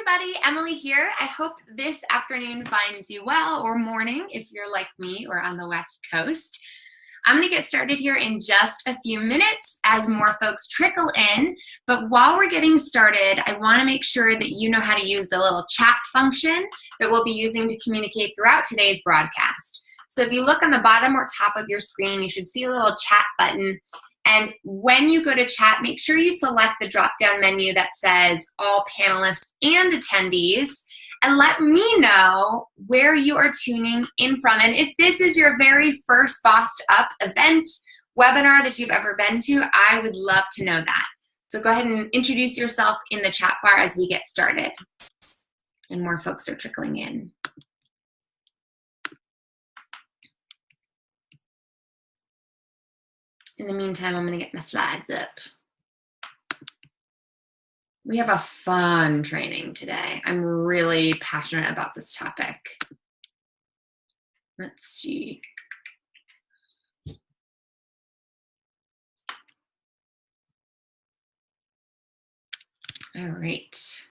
everybody, Emily here. I hope this afternoon finds you well, or morning if you're like me or on the West Coast. I'm going to get started here in just a few minutes as more folks trickle in. But while we're getting started, I want to make sure that you know how to use the little chat function that we'll be using to communicate throughout today's broadcast. So if you look on the bottom or top of your screen, you should see a little chat button. And when you go to chat, make sure you select the drop-down menu that says all panelists and attendees, and let me know where you are tuning in from. And if this is your very first Bossed Up event, webinar that you've ever been to, I would love to know that. So go ahead and introduce yourself in the chat bar as we get started. And more folks are trickling in. In the meantime, I'm going to get my slides up. We have a fun training today. I'm really passionate about this topic. Let's see. All right.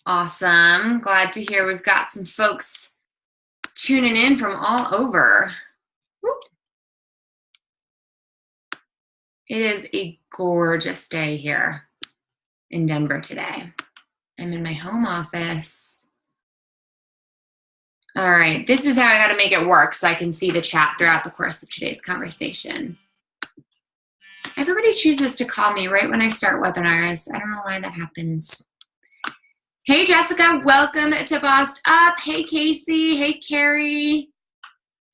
Awesome. Glad to hear we've got some folks tuning in from all over. Whoop. It is a gorgeous day here in Denver today. I'm in my home office. All right, this is how I got to make it work so I can see the chat throughout the course of today's conversation. Everybody chooses to call me right when I start webinars. I don't know why that happens. Hey, Jessica, welcome to Bossed Up. Hey, Casey. Hey, Carrie.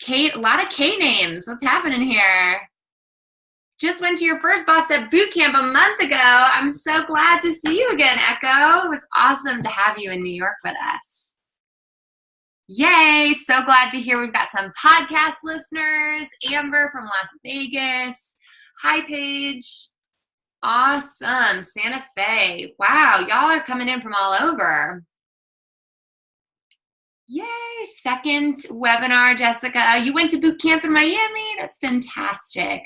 Kate, a lot of K names. What's happening here? Just went to your first Bossed Up boot camp a month ago. I'm so glad to see you again, Echo. It was awesome to have you in New York with us. Yay, so glad to hear we've got some podcast listeners. Amber from Las Vegas. Hi, Paige. Awesome, Santa Fe. Wow, y'all are coming in from all over. Yay, second webinar, Jessica. You went to boot camp in Miami? That's fantastic.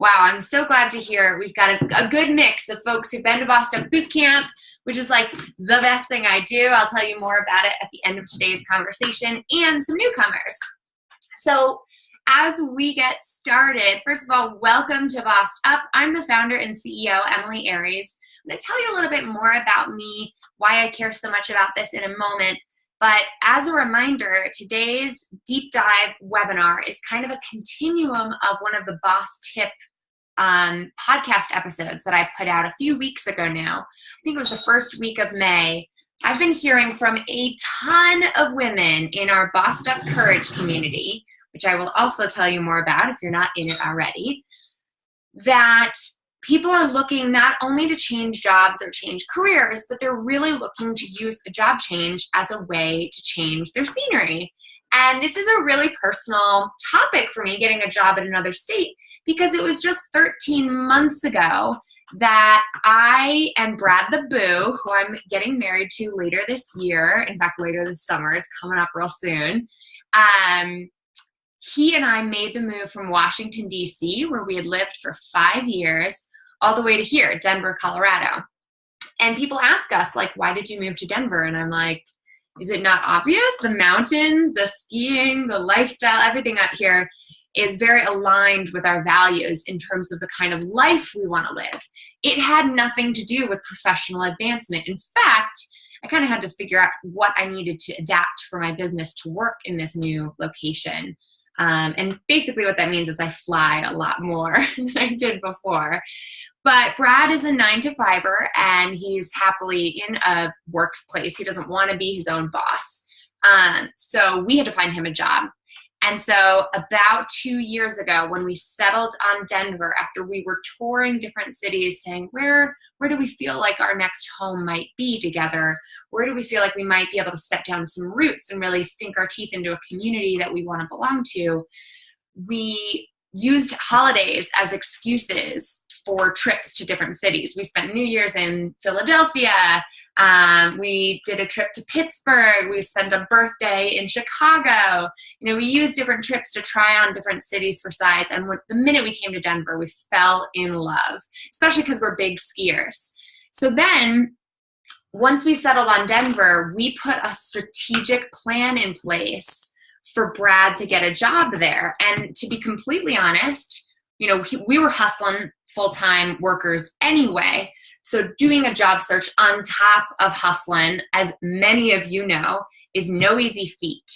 Wow, I'm so glad to hear we've got a good mix of folks who've been to Bossed Up Boot Camp, which is like the best thing I do. I'll tell you more about it at the end of today's conversation, and some newcomers. So as we get started, first of all, welcome to Bossed Up. I'm the founder and CEO, Emilie Aries. I'm going to tell you a little bit more about me, why I care so much about this in a moment. But as a reminder, today's deep dive webinar is kind of a continuum of one of the Boss Tip podcast episodes that I put out a few weeks ago now. I think it was the first week of May. I've been hearing from a ton of women in our Bossed Up Courage community, which I will also tell you more about if you're not in it already, that people are looking not only to change jobs or change careers, but they're really looking to use a job change as a way to change their scenery. And this is a really personal topic for me, getting a job in another state, because it was just 13 months ago that I and Brad the Boo, who I'm getting married to later this year, in fact, later this summer, it's coming up real soon, he and I made the move from Washington, D.C., where we had lived for 5 years, all the way to here, Denver, Colorado. And people ask us, like, why did you move to Denver? And I'm like, is it not obvious? The mountains, the skiing, the lifestyle, everything up here is very aligned with our values in terms of the kind of life we want to live. It had nothing to do with professional advancement. In fact, I kind of had to figure out what I needed to adapt for my business to work in this new location. And basically what that means is I fly a lot more than I did before. But Brad is a 9-to-5er, and he's happily in a workplace. He doesn't want to be his own boss. So we had to find him a job. And so about 2 years ago, when we settled on Denver, after we were touring different cities saying, where do we feel like our next home might be together? Where do we feel like we might be able to set down some roots and really sink our teeth into a community that we want to belong to? We used holidays as excuses for trips to different cities. We spent New Year's in Philadelphia. We did a trip to Pittsburgh. We spent a birthday in Chicago. You know, we used different trips to try on different cities for size. And the minute we came to Denver, we fell in love, especially because we're big skiers. So then once we settled on Denver, we put a strategic plan in place for Brad to get a job there. And to be completely honest, you know, we were hustling full-time workers anyway. So doing a job search on top of hustling, as many of you know, is no easy feat.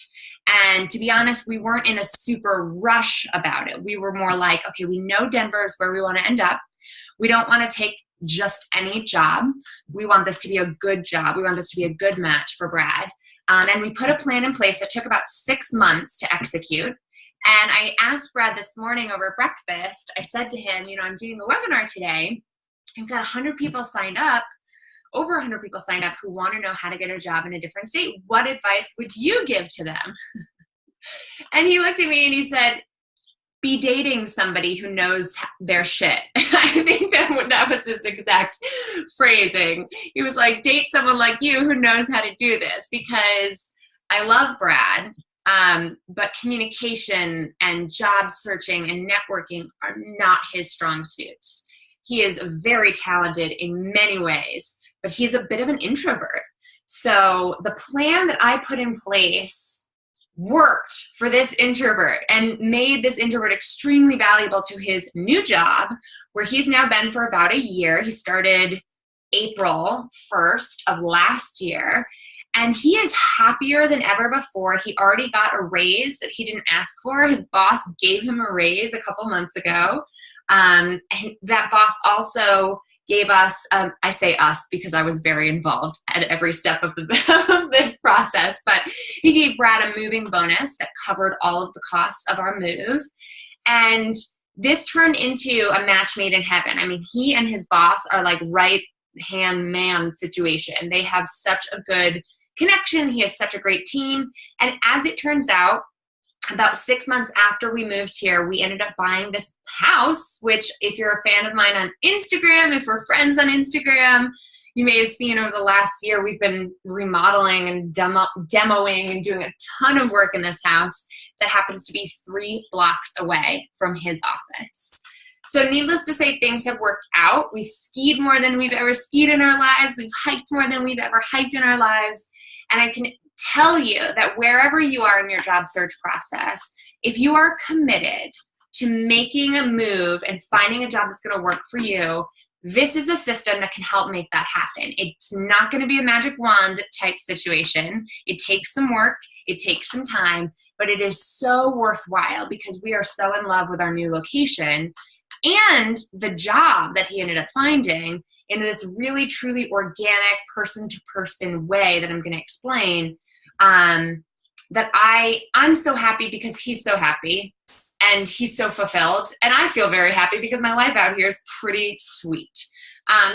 And to be honest, we weren't in a super rush about it. We were more like, okay, we know Denver is where we want to end up. We don't want to take just any job. We want this to be a good job. We want this to be a good match for Brad. And we put a plan in place that took about 6 months to execute. And I asked Brad this morning over breakfast, I said to him, you know, I'm doing a webinar today. I've got 100 people signed up, over 100 people signed up who want to know how to get a job in a different state. What advice would you give to them? And he looked at me and he said, be dating somebody who knows their shit. I think that was his exact phrasing. He was like, date someone like you who knows how to do this, because I love Brad, but communication and job searching and networking are not his strong suits. He is very talented in many ways, but he's a bit of an introvert. So the plan that I put in place worked for this introvert and made this introvert extremely valuable to his new job, where he's now been for about a year. He started April 1st of last year, and he is happier than ever before. He already got a raise that he didn't ask for. His boss gave him a raise a couple months ago. And that boss also gave us, I say us because I was very involved at every step of this process, but he gave Brad a moving bonus that covered all of the costs of our move. And this turned into a match made in heaven. I mean, he and his boss are like right-hand man situation. They have such a good connection. He has such a great team. And as it turns out, about 6 months after we moved here, we ended up buying this house, which if you're a fan of mine on Instagram, if we're friends on Instagram, you may have seen over the last year, we've been remodeling and demoing and doing a ton of work in this house that happens to be 3 blocks away from his office. So needless to say, things have worked out. We've skied more than we've ever skied in our lives. We've hiked more than we've ever hiked in our lives. And I can tell you that wherever you are in your job search process, if you are committed to making a move and finding a job that's going to work for you, this is a system that can help make that happen. It's not going to be a magic wand type situation. It takes some work. It takes some time, but it is so worthwhile because we are so in love with our new location and the job that he ended up finding in this really, truly organic person-to-person way that I'm going to explain. That I'm so happy because he's so happy and he's so fulfilled, and I feel very happy because my life out here is pretty sweet.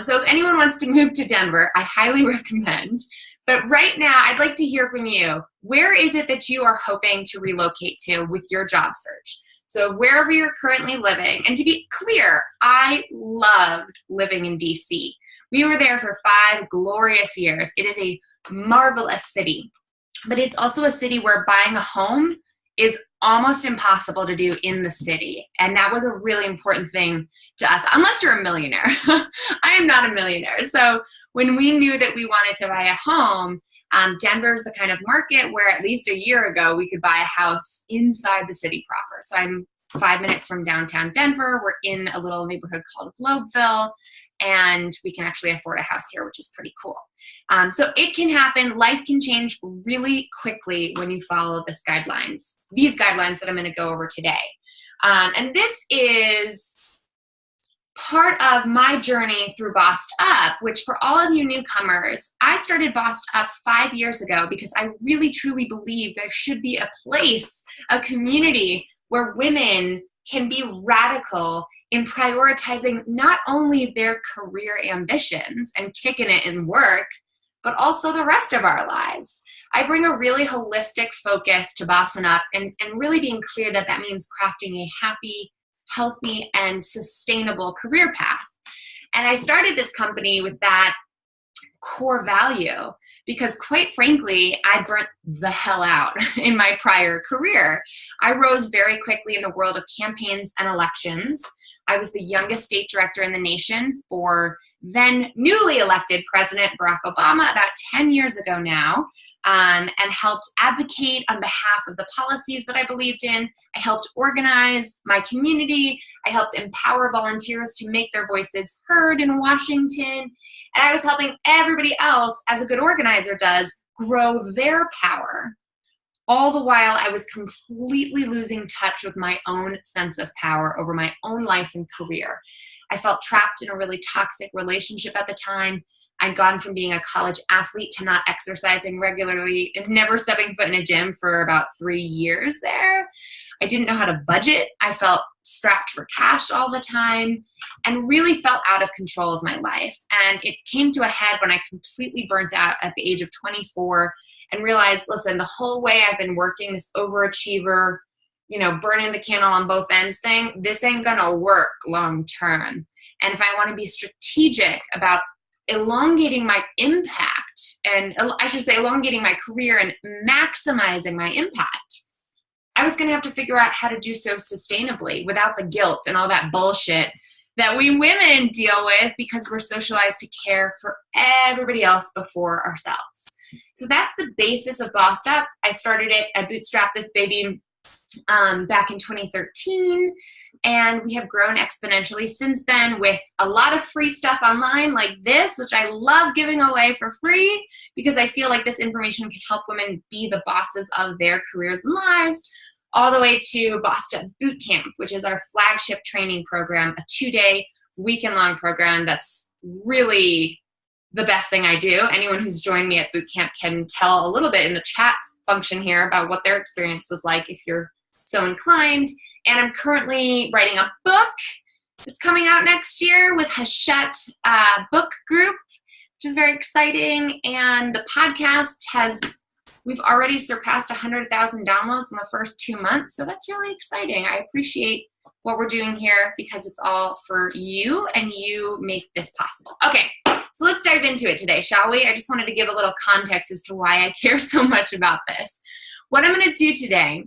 So if anyone wants to move to Denver, I highly recommend. But right now, I'd like to hear from you. Where is it that you are hoping to relocate to with your job search? So wherever you're currently living, and to be clear, I loved living in DC. We were there for 5 glorious years. It is a marvelous city. But it's also a city where buying a home is almost impossible to do in the city. And that was a really important thing to us, unless you're a millionaire. I am not a millionaire. So when we knew that we wanted to buy a home, Denver's the kind of market where at least a year ago, we could buy a house inside the city proper. So I'm 5 minutes from downtown Denver. We're in a little neighborhood called Globeville, and we can actually afford a house here, which is pretty cool. So it can happen. Life can change really quickly when you follow these guidelines that I'm going to go over today. And this is part of my journey through Bossed Up, which for all of you newcomers, I started Bossed Up 5 years ago because I really truly believe there should be a place, a community where women can be radical in prioritizing not only their career ambitions and kicking it in work, but also the rest of our lives. I bring a really holistic focus to Bossing Up and really being clear that that means crafting a happy, healthy, and sustainable career path. And I started this company with that core value because, quite frankly, I burnt the hell out in my prior career. I rose very quickly in the world of campaigns and elections. I was the youngest state director in the nation for then newly elected President Barack Obama about 10 years ago now, and helped advocate on behalf of the policies that I believed in. I helped organize my community. I helped empower volunteers to make their voices heard in Washington. And I was helping everybody else, as a good organizer does, grow their power. All the while, I was completely losing touch with my own sense of power over my own life and career. I felt trapped in a really toxic relationship at the time. I'd gone from being a college athlete to not exercising regularly and never stepping foot in a gym for about 3 years there. I didn't know how to budget. I felt strapped for cash all the time and really felt out of control of my life. And it came to a head when I completely burnt out at the age of 24 and realized, listen, the whole way I've been working this overachiever, burning the candle on both ends thing, this ain't gonna work long term. And if I wanna be strategic about elongating my impact, and I should say elongating my career and maximizing my impact, I was gonna have to figure out how to do so sustainably without the guilt and all that bullshit that we women deal with because we're socialized to care for everybody else before ourselves. So that's the basis of Bossed Up. I started it, I bootstrapped this baby back in 2013, and we have grown exponentially since then with a lot of free stuff online like this, which I love giving away for free because I feel like this information can help women be the bosses of their careers and lives, all the way to Bossed Up Boot Camp, which is our flagship training program, a 2-day, weekend-long program that's really the best thing I do. Anyone who's joined me at boot camp can tell a little bit in the chat function here about what their experience was like if you're so inclined. And I'm currently writing a book that's coming out next year with Hachette Book Group, which is very exciting. And the podcast we've already surpassed 100,000 downloads in the first 2 months. So that's really exciting. I appreciate what we're doing here because it's all for you and you make this possible. Okay. So let's dive into it today, shall we? I just wanted to give a little context as to why I care so much about this. What I'm going to do today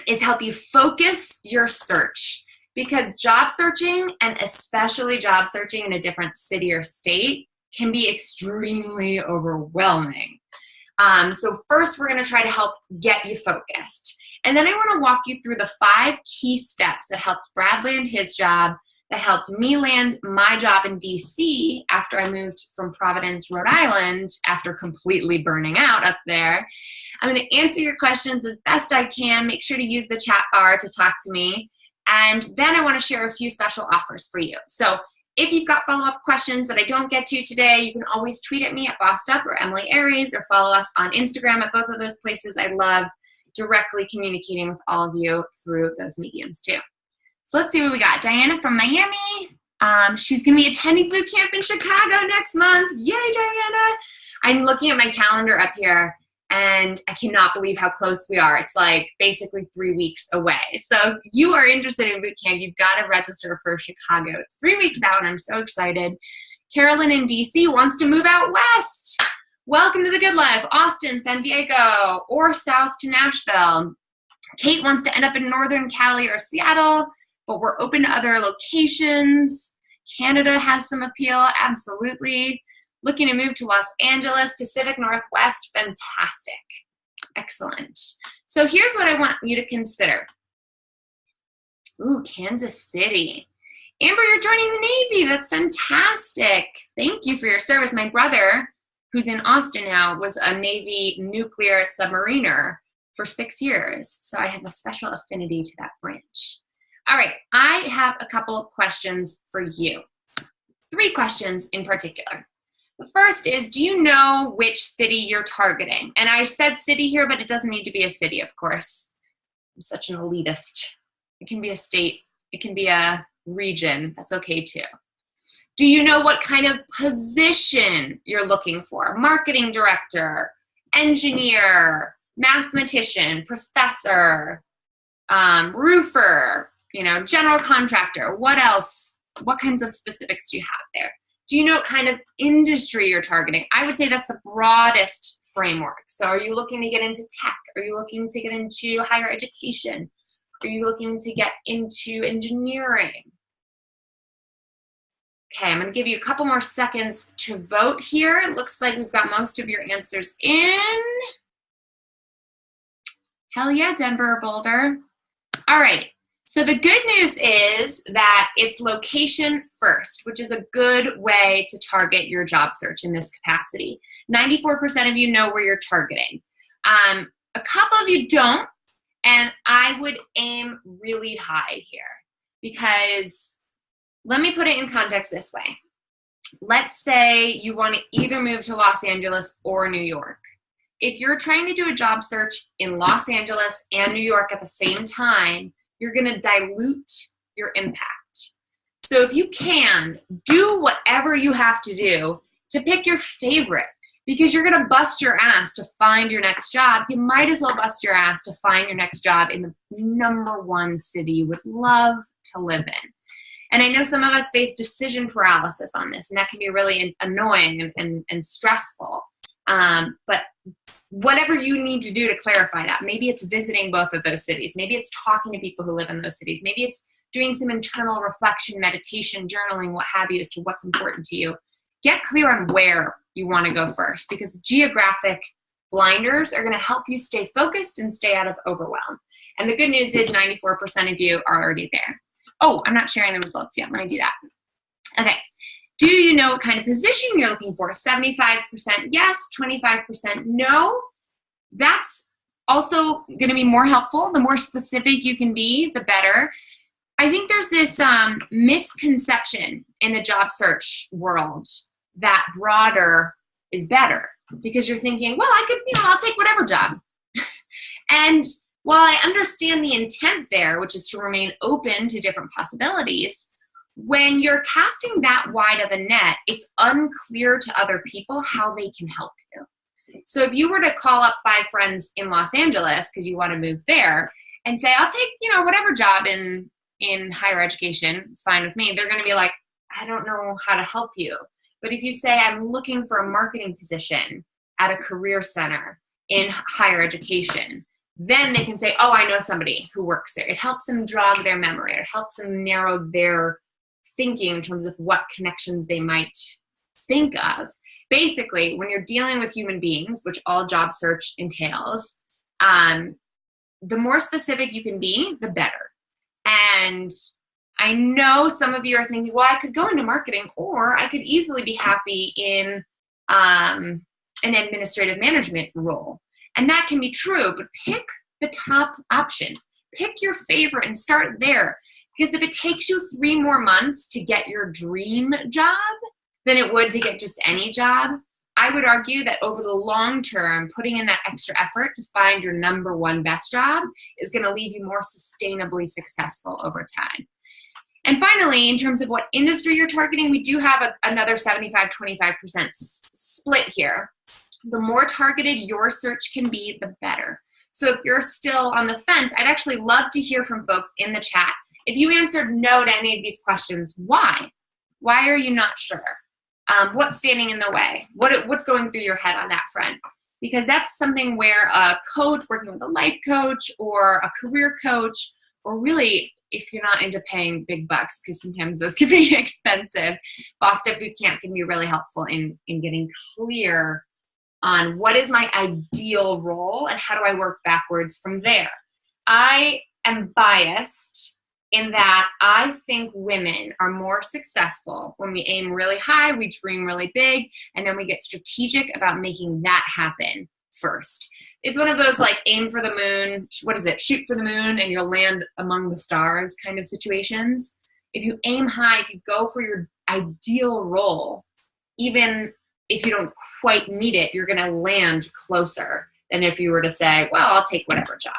is help you focus your search, because job searching, and especially job searching in a different city or state, can be extremely overwhelming. So first, we're going to try to help get you focused. And then I want to walk you through the 5 key steps that helped Brad land his job, that helped me land my job in DC after I moved from Providence, Rhode Island, after completely burning out up there. I'm going to answer your questions as best I can. Make sure to use the chat bar to talk to me. And then I want to share a few special offers for you. So if you've got follow-up questions that I don't get to today, you can always tweet at me at Bossed Up or Emilie Aries, or follow us on Instagram at both of those places. I love directly communicating with all of you through those mediums too. So let's see what we got. Diana from Miami. She's going to be attending boot camp in Chicago next month. Yay, Diana. I'm looking at my calendar up here, and I cannot believe how close we are. It's like basically 3 weeks away. So if you are interested in boot camp, you've got to register for Chicago. It's 3 weeks out, and I'm so excited. Carolyn in DC wants to move out west. Welcome to the good life. Austin, San Diego, or south to Nashville. Kate wants to end up in Northern Cali or Seattle, but we're open to other locations. Canada has some appeal, absolutely. Looking to move to Los Angeles, Pacific Northwest, fantastic. Excellent. So here's what I want you to consider. Ooh, Kansas City. Amber, you're joining the Navy. That's fantastic. Thank you for your service. My brother, who's in Austin now, was a Navy nuclear submariner for 6 years. So I have a special affinity to that branch. All right, I have a couple of questions for you. 3 questions in particular. The first is, do you know which city you're targeting? And I said city here, but it doesn't need to be a city, of course. I'm such an elitist. It can be a state. It can be a region. That's okay too. Do you know what kind of position you're looking for? Marketing director, engineer, mathematician, professor, roofer, general contractor. What else? What kinds of specifics do you have there? Do you know what kind of industry you're targeting? I would say that's the broadest framework. So are you looking to get into tech? Are you looking to get into higher education? Are you looking to get into engineering? Okay, I'm going to give you a couple more seconds to vote here. It looks like we've got most of your answers in. Hell yeah, Denver or Boulder. All right. So the good news is that it's location first, which is a good way to target your job search in this capacity. 94% of you know where you're targeting. A couple of you don't, and I would aim really high here because let me put it in context this way. Let's say you want to either move to Los Angeles or New York. If you're trying to do a job search in Los Angeles and New York at the same time, you're going to dilute your impact. So if you can, do whatever you have to do to pick your favorite, because you're going to bust your ass to find your next job. You might as well bust your ass to find your next job in the #1 city you would love to live in. And I know some of us face decision paralysis on this, and that can be really annoying and stressful. But whatever you need to do to clarify that, maybe it's visiting both of those cities. Maybe it's talking to people who live in those cities. Maybe it's doing some internal reflection, meditation, journaling, what have you, as to what's important to you. Get clear on where you want to go first, because geographic blinders are going to help you stay focused and stay out of overwhelm. And the good news is 94% of you are already there. Oh, I'm not sharing the results yet. Let me do that. Okay. Do you know what kind of position you're looking for? 75% yes, 25% no. That's also going to be more helpful. The more specific you can be, the better. I think there's this misconception in the job search world that broader is better, because you're thinking, well, I could, I'll take whatever job. And while I understand the intent there, which is to remain open to different possibilities, when you're casting that wide of a net, it's unclear to other people how they can help you. So if you were to call up 5 friends in Los Angeles because you want to move there and say, I'll take, whatever job in higher education, it's fine with me, they're going to be like, I don't know how to help you. But if you say, I'm looking for a marketing position at a career center in higher education, then they can say, oh, I know somebody who works there. It helps them jog their memory. It helps them narrow their thinking in terms of what connections they might think of. Basically, when you're dealing with human beings, which all job search entails, the more specific you can be, the better. And I know some of you are thinking, well, I could go into marketing, or I could easily be happy in an administrative management role. And that can be true, but pick the top option. Pick your favorite and start there. Because if it takes you 3 more months to get your dream job than it would to get just any job, I would argue that over the long term, putting in that extra effort to find your #1 best job is going to leave you more sustainably successful over time. And finally, in terms of what industry you're targeting, we do have another 75-25% split here. The more targeted your search can be, the better. So if you're still on the fence, I'd actually love to hear from folks in the chat. If you answered no to any of these questions, why? Why are you not sure? What's standing in the way? What's going through your head on that front? Because that's something where a coach working with a life coach or a career coach, or really, if you're not into paying big bucks, because sometimes those can be expensive, Boss Step Bootcamp can be really helpful in getting clear on what is my ideal role and how do I work backwards from there. I am biased in that I think women are more successful when we aim really high, we dream really big, and then we get strategic about making that happen first. It's one of those like aim for the moon, shoot for the moon and you'll land among the stars kind of situations. If you aim high, if you go for your ideal role, even if you don't quite meet it, you're going to land closer than if you were to say, well, I'll take whatever job.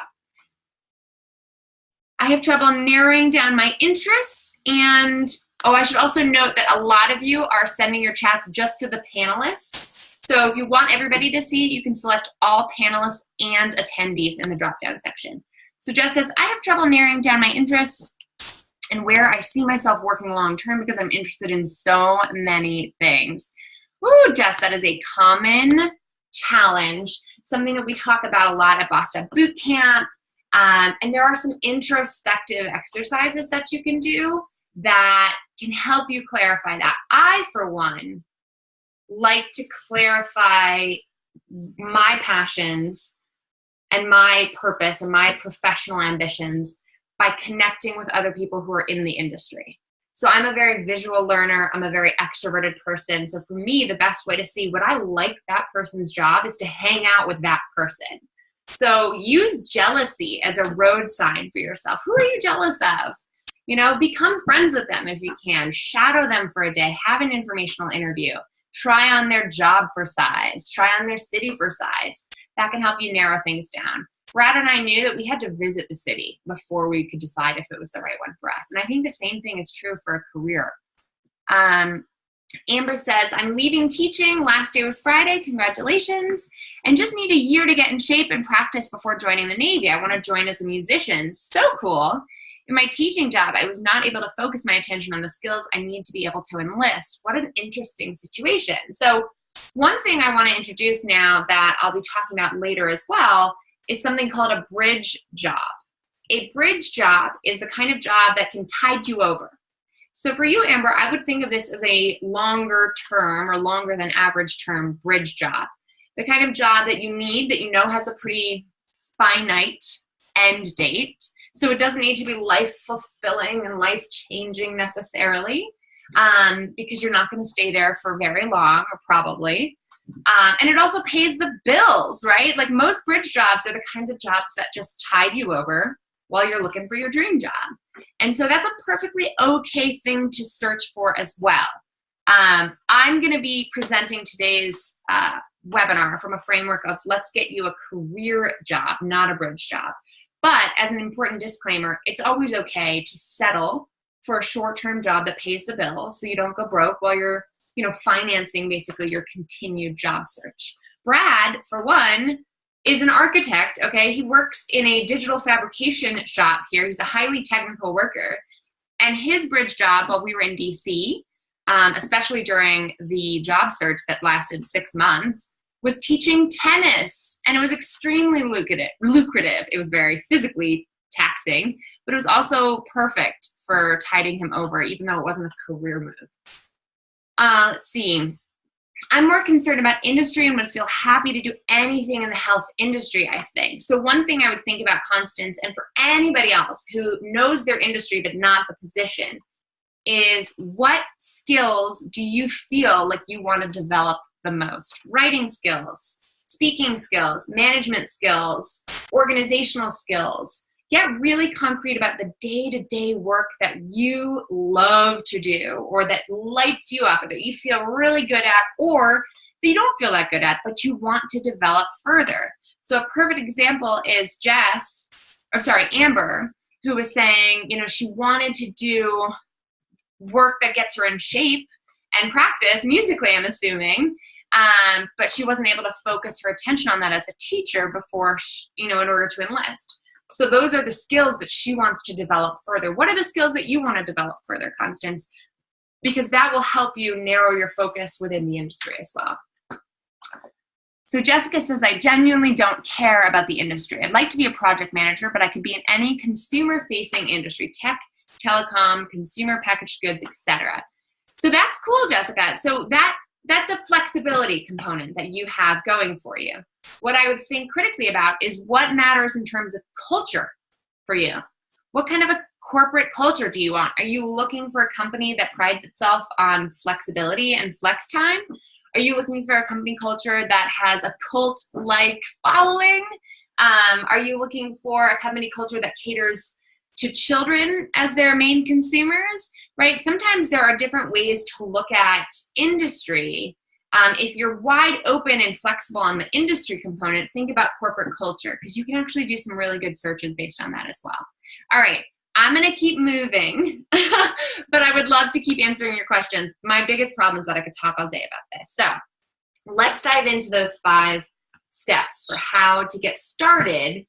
I have trouble narrowing down my interests. And, I should also note that a lot of you are sending your chats just to the panelists. So if you want everybody to see it, you can select all panelists and attendees in the drop-down section. So Jess says, I have trouble narrowing down my interests and where I see myself working long-term because I'm interested in so many things. Ooh, Jess, that is a common challenge, something that we talk about a lot at Boss Step Bootcamp. And there are some introspective exercises that you can do that can help you clarify that. I, for one, like to clarify my passions and my purpose and my professional ambitions by connecting with other people who are in the industry. So I'm a very visual learner. I'm a very extroverted person. So for me, the best way to see would I like that person's job is to hang out with that person. So use jealousy as a road sign for yourself. Who are you jealous of? You know, become friends with them if you can. Shadow them for a day. Have an informational interview. Try on their job for size. Try on their city for size. That can help you narrow things down. Brad and I knew that we had to visit the city before we could decide if it was the right one for us. And I think the same thing is true for a career. Amber says, I'm leaving teaching. Last day was Friday. Congratulations. And just need a year to get in shape and practice before joining the Navy. I want to join as a musician. So cool. In my teaching job, I was not able to focus my attention on the skills I need to be able to enlist. What an interesting situation. So one thing I want to introduce now that I'll be talking about later as well is something called a bridge job. A bridge job is the kind of job that can tide you over. So for you, Amber, I would think of this as a longer term or longer than average term bridge job. The kind of job that you need that you know has a pretty finite end date. So it doesn't need to be life-fulfilling and life-changing necessarily, because you're not going to stay there for very long, or probably. And it also pays the bills, right? Like most bridge jobs are the kinds of jobs that just tide you over while you're looking for your dream job. And so that's a perfectly okay thing to search for as well. I'm going to be presenting today's webinar from a framework of let's get you a career job, not a bridge job. But as an important disclaimer, it's always okay to settle for a short-term job that pays the bills so you don't go broke while you're, you know, financing basically your continued job search. Brad, for one, is an architect, okay? He works in a digital fabrication shop here. He's a highly technical worker. And his bridge job while we were in DC, especially during the job search that lasted 6 months, was teaching tennis. And it was extremely lucrative. It was very physically taxing, but it was also perfect for tiding him over, even though it wasn't a career move. Let's see. I'm more concerned about industry and would feel happy to do anything in the health industry, I think. So one thing I would think about, Constance, and for anybody else who knows their industry but not the position, is what skills do you feel like you want to develop the most? Writing skills, speaking skills, management skills, organizational skills. Get really concrete about the day-to-day work that you love to do or that lights you up or that you feel really good at or that you don't feel that good at but you want to develop further. So a perfect example is Amber, who was saying, you know, she wanted to do work that gets her in shape and practice musically, I'm assuming, but she wasn't able to focus her attention on that as a teacher before, in order to enlist. So those are the skills that she wants to develop further. What are the skills that you want to develop further, Constance? Because that will help you narrow your focus within the industry as well. So Jessica says, I genuinely don't care about the industry. I'd like to be a project manager, but I could be in any consumer-facing industry, tech, telecom, consumer packaged goods, etc. So that's cool, Jessica. So that's a flexibility component that you have going for you. What I would think critically about is what matters in terms of culture for you. What kind of a corporate culture do you want? Are you looking for a company that prides itself on flexibility and flex time? Are you looking for a company culture that has a cult-like following? Are you looking for a company culture that caters to children as their main consumers? Right? Sometimes there are different ways to look at industry. If you're wide open and flexible on the industry component, think about corporate culture because you can actually do some really good searches based on that as well. All right, I'm going to keep moving, but I would love to keep answering your questions. My biggest problem is that I could talk all day about this. So let's dive into those 5 steps for how to get started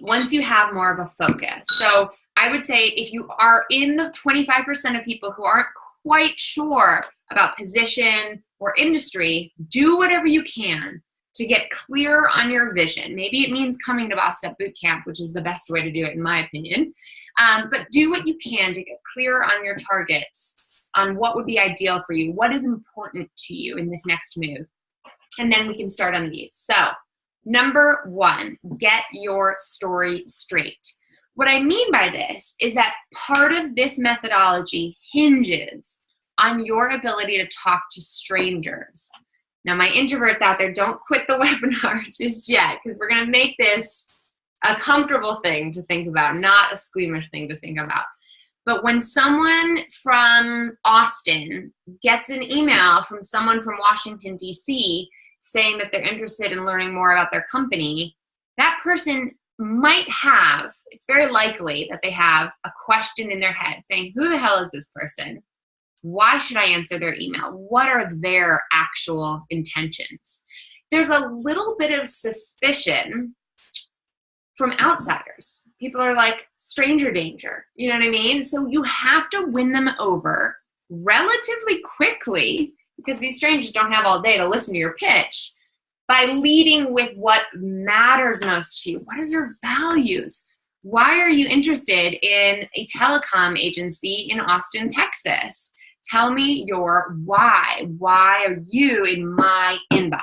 once you have more of a focus. So I would say if you are in the 25% of people who aren't quite sure about position or industry, do whatever you can to get clear on your vision. Maybe it means coming to Bossed Up Bootcamp, which is the best way to do it in my opinion. But do what you can to get clear on your targets, on what would be ideal for you, what is important to you in this next move. And then we can start on these. So number 1, get your story straight. What I mean by this is that part of this methodology hinges on your ability to talk to strangers. Now, my introverts out there, don't quit the webinar just yet, because we're going to make this a comfortable thing to think about, not a squeamish thing to think about. But when someone from Austin gets an email from someone from Washington, D.C., saying that they're interested in learning more about their company, that person might have, it's very likely that they have a question in their head saying, who the hell is this person? Why should I answer their email? What are their actual intentions? There's a little bit of suspicion from outsiders. People are like, stranger danger, you know what I mean? So you have to win them over relatively quickly, because these strangers don't have all day to listen to your pitch, by leading with what matters most to you. What are your values? Why are you interested in a telecom agency in Austin, Texas? Tell me your why. Why are you in my inbox?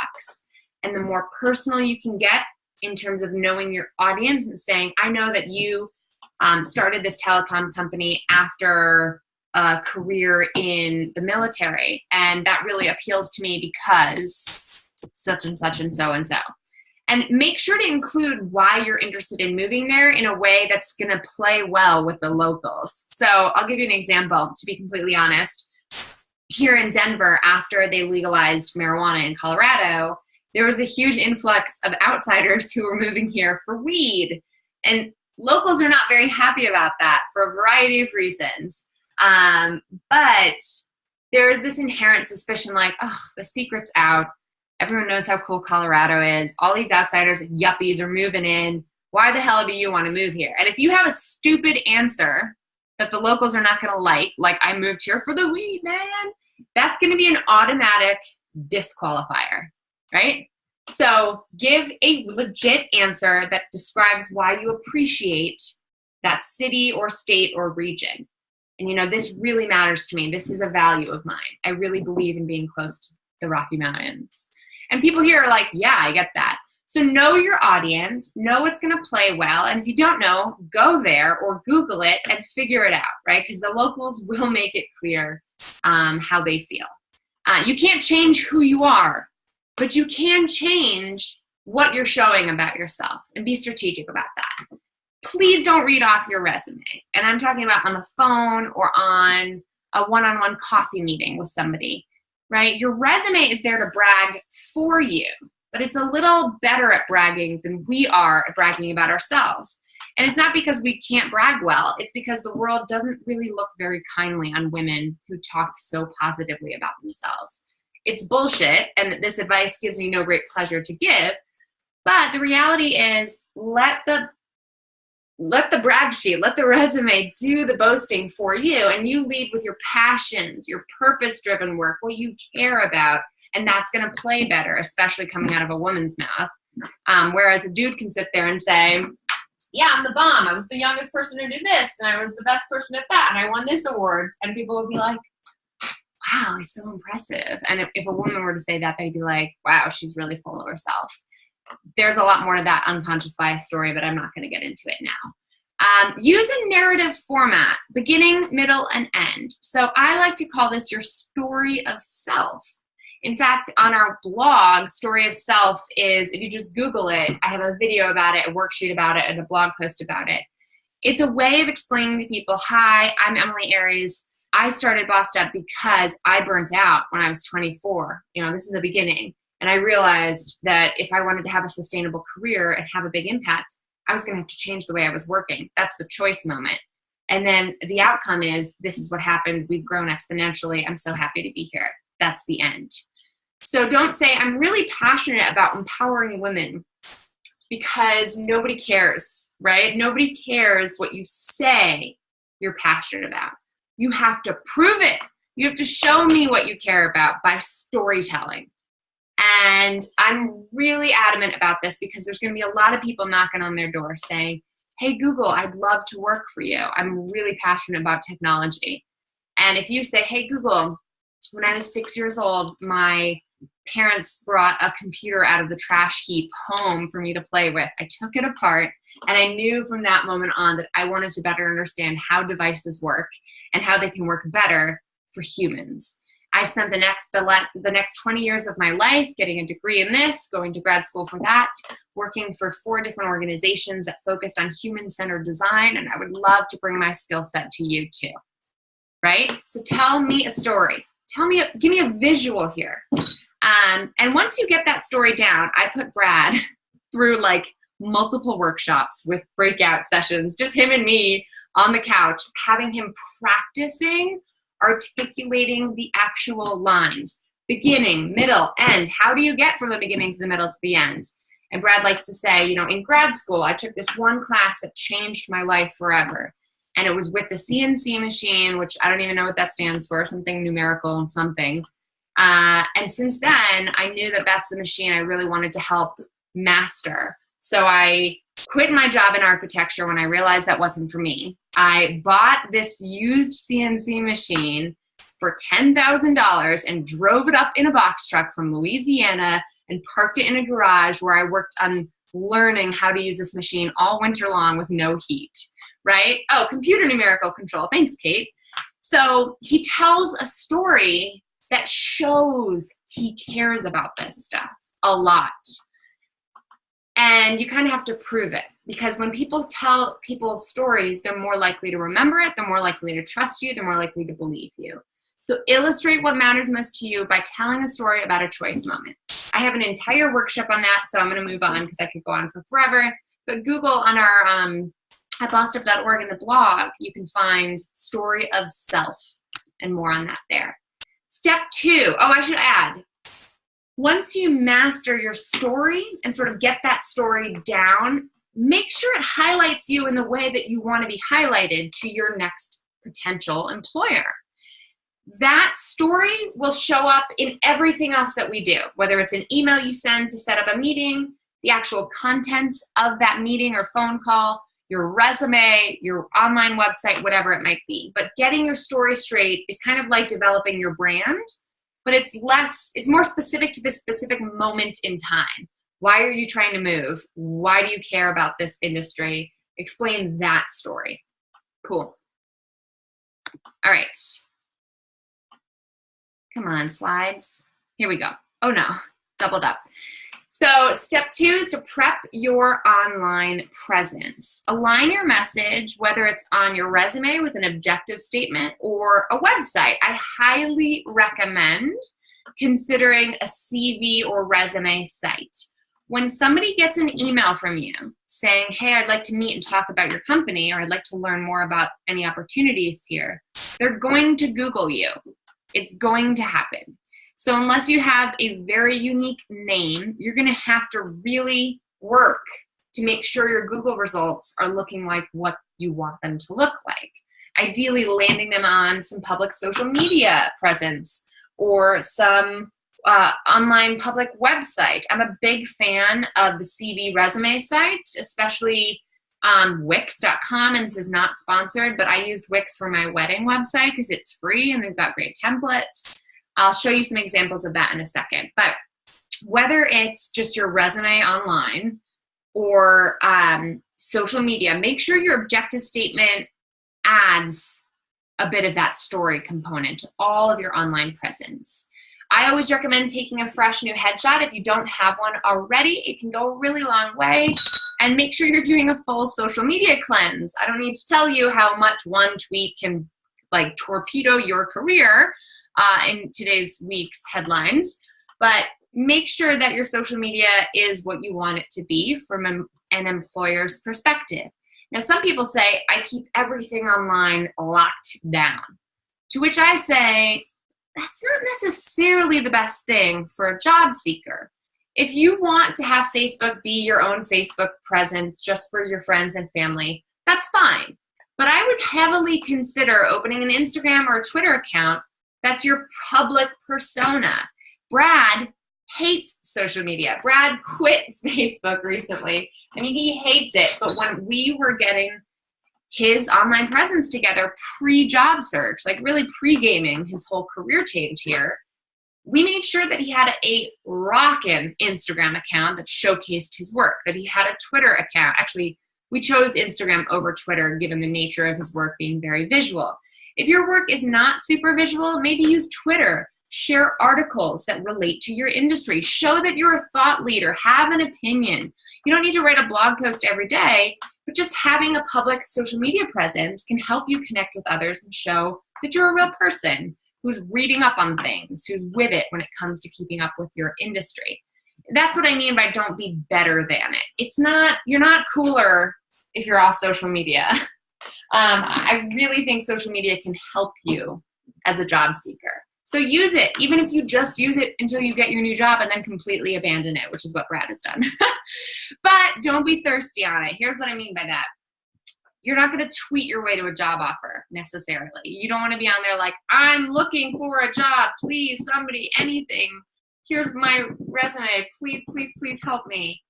And the more personal you can get in terms of knowing your audience and saying, I know that you started this telecom company after a career in the military, and that really appeals to me because such and such and so and so. And make sure to include why you're interested in moving there in a way that's going to play well with the locals. So I'll give you an example, to be completely honest. Here in Denver, after they legalized marijuana in Colorado, there was a huge influx of outsiders who were moving here for weed. And locals are not very happy about that for a variety of reasons. But there's this inherent suspicion like, oh, the secret's out. Everyone knows how cool Colorado is. All these outsiders, yuppies, are moving in. Why the hell do you want to move here? And if you have a stupid answer that the locals are not going to like I moved here for the weed, man, that's going to be an automatic disqualifier, right? So give a legit answer that describes why you appreciate that city or state or region. And, you know, this really matters to me. This is a value of mine. I really believe in being close to the Rocky Mountains. And people here are like, yeah, I get that. So know your audience, know what's going to play well. And if you don't know, go there or Google it and figure it out, right? Because the locals will make it clear how they feel. You can't change who you are, but you can change what you're showing about yourself, and be strategic about that. Please don't read off your resume. And I'm talking about on the phone or on a one-on-one coffee meeting with somebody, right? Your resume is there to brag for you, but it's a little better at bragging than we are at bragging about ourselves. And it's not because we can't brag well. It's because the world doesn't really look very kindly on women who talk so positively about themselves. It's bullshit, and this advice gives me no great pleasure to give. But the reality is, let the brag sheet, let the resume do the boasting for you, and you lead with your passions, your purpose-driven work, what you care about, and that's going to play better, especially coming out of a woman's mouth. Whereas a dude can sit there and say, yeah, I'm the bomb. I was the youngest person to do this, and I was the best person at that, and I won this award. And people would be like, wow, he's so impressive. And if a woman were to say that, they'd be like, wow, she's really full of herself. There's a lot more to that unconscious bias story, but I'm not going to get into it now. Use a narrative format, beginning, middle, and end. So I like to call this your story of self. In fact, on our blog, Story of Self is, if you just Google it, I have a video about it, a worksheet about it, and a blog post about it. It's a way of explaining to people, hi, I'm Emilie Aries. I started Bossed Up because I burnt out when I was 24. You know, this is the beginning. And I realized that if I wanted to have a sustainable career and have a big impact, I was going to have to change the way I was working. That's the choice moment. And then the outcome is, this is what happened. We've grown exponentially. I'm so happy to be here. That's the end. So don't say, I'm really passionate about empowering women, because nobody cares, right? Nobody cares what you say you're passionate about. You have to prove it. You have to show me what you care about by storytelling. And I'm really adamant about this because there's going to be a lot of people knocking on their door saying, hey, Google, I'd love to work for you. I'm really passionate about technology. And if you say, hey, Google, when I was 6 years old, my parents brought a computer out of the trash heap home for me to play with. I took it apart, and I knew from that moment on that I wanted to better understand how devices work and how they can work better for humans. I spent the next 20 years of my life getting a degree in this, going to grad school for that, working for 4 different organizations that focused on human-centered design, and I would love to bring my skill set to you too, right? So tell me a story. Give me a visual here. And once you get that story down, I put Brad through like multiple workshops with breakout sessions, just him and me on the couch, having him practicing articulating the actual lines, beginning, middle, end. How do you get from the beginning to the middle to the end? And Brad likes to say, you know, in grad school, I took this one class that changed my life forever. And it was with the CNC machine, which I don't even know what that stands for, something numerical and something. And since then, I knew that that's the machine I really wanted to help master. So I quit my job in architecture when I realized that wasn't for me. I bought this used CNC machine for $10,000 and drove it up in a box truck from Louisiana and parked it in a garage where I worked on learning how to use this machine all winter long with no heat, right? Oh, computer numerical control. Thanks, Kate. So he tells a story that shows he cares about this stuff a lot. And you kind of have to prove it, because when people tell people stories, they're more likely to remember it, they're more likely to trust you, they're more likely to believe you. So illustrate what matters most to you by telling a story about a choice moment. I have an entire workshop on that, so I'm going to move on because I could go on for forever. But Google on our at bosstuff.org in the blog, you can find story of self and more on that there. Step 2. Oh, I should add, once you master your story and sort of get that story down, make sure it highlights you in the way that you want to be highlighted to your next potential employer. That story will show up in everything else that we do, whether it's an email you send to set up a meeting, the actual contents of that meeting or phone call, your resume, your online website, whatever it might be. But getting your story straight is kind of like developing your brand, but it's more specific to this specific moment in time. Why are you trying to move? Why do you care about this industry? Explain that story. Cool. All right. Come on, slides. Here we go. Oh no, doubled up. So step 2 is to prep your online presence. Align your message, whether it's on your resume with an objective statement or a website. I highly recommend considering a CV or resume site. When somebody gets an email from you saying, hey, I'd like to meet and talk about your company, or I'd like to learn more about any opportunities here, they're going to Google you. It's going to happen. So unless you have a very unique name, you're going to have to really work to make sure your Google results are looking like what you want them to look like. Ideally, landing them on some public social media presence or some online public website. I'm a big fan of the CV resume site, especially Wix.com, and this is not sponsored, but I used Wix for my wedding website because it's free and they've got great templates. I'll show you some examples of that in a second. But whether it's just your resume online or social media, make sure your objective statement adds a bit of that story component to all of your online presence. I always recommend taking a fresh new headshot. If you don't have one already, it can go a really long way. And make sure you're doing a full social media cleanse. I don't need to tell you how much one tweet can like torpedo your career in today's week's headlines, but make sure that your social media is what you want it to be from an employer's perspective. Now, some people say, I keep everything online locked down, to which I say, that's not necessarily the best thing for a job seeker. If you want to have Facebook be your own Facebook presence just for your friends and family, that's fine. But I would heavily consider opening an Instagram or a Twitter account that's your public persona. Brad hates social media. Brad quit Facebook recently. I mean, he hates it. But when we were getting his online presence together pre-job search, like really pre-gaming his whole career change here, we made sure that he had a rockin' Instagram account that showcased his work, that he had a Twitter account. Actually, we chose Instagram over Twitter given the nature of his work being very visual. If your work is not super visual, maybe use Twitter. Share articles that relate to your industry. Show that you're a thought leader. Have an opinion. You don't need to write a blog post every day, but just having a public social media presence can help you connect with others and show that you're a real person who's reading up on things, who's with it when it comes to keeping up with your industry. That's what I mean by don't be better than it. It's not, you're not cooler if you're off social media. I really think social media can help you as a job seeker. So use it, even if you just use it until you get your new job and then completely abandon it, which is what Brad has done. But don't be thirsty on it. Here's what I mean by that. You're not going to tweet your way to a job offer necessarily. You don't want to be on there like, I'm looking for a job. Please, somebody, anything. Here's my resume. Please, please, please help me.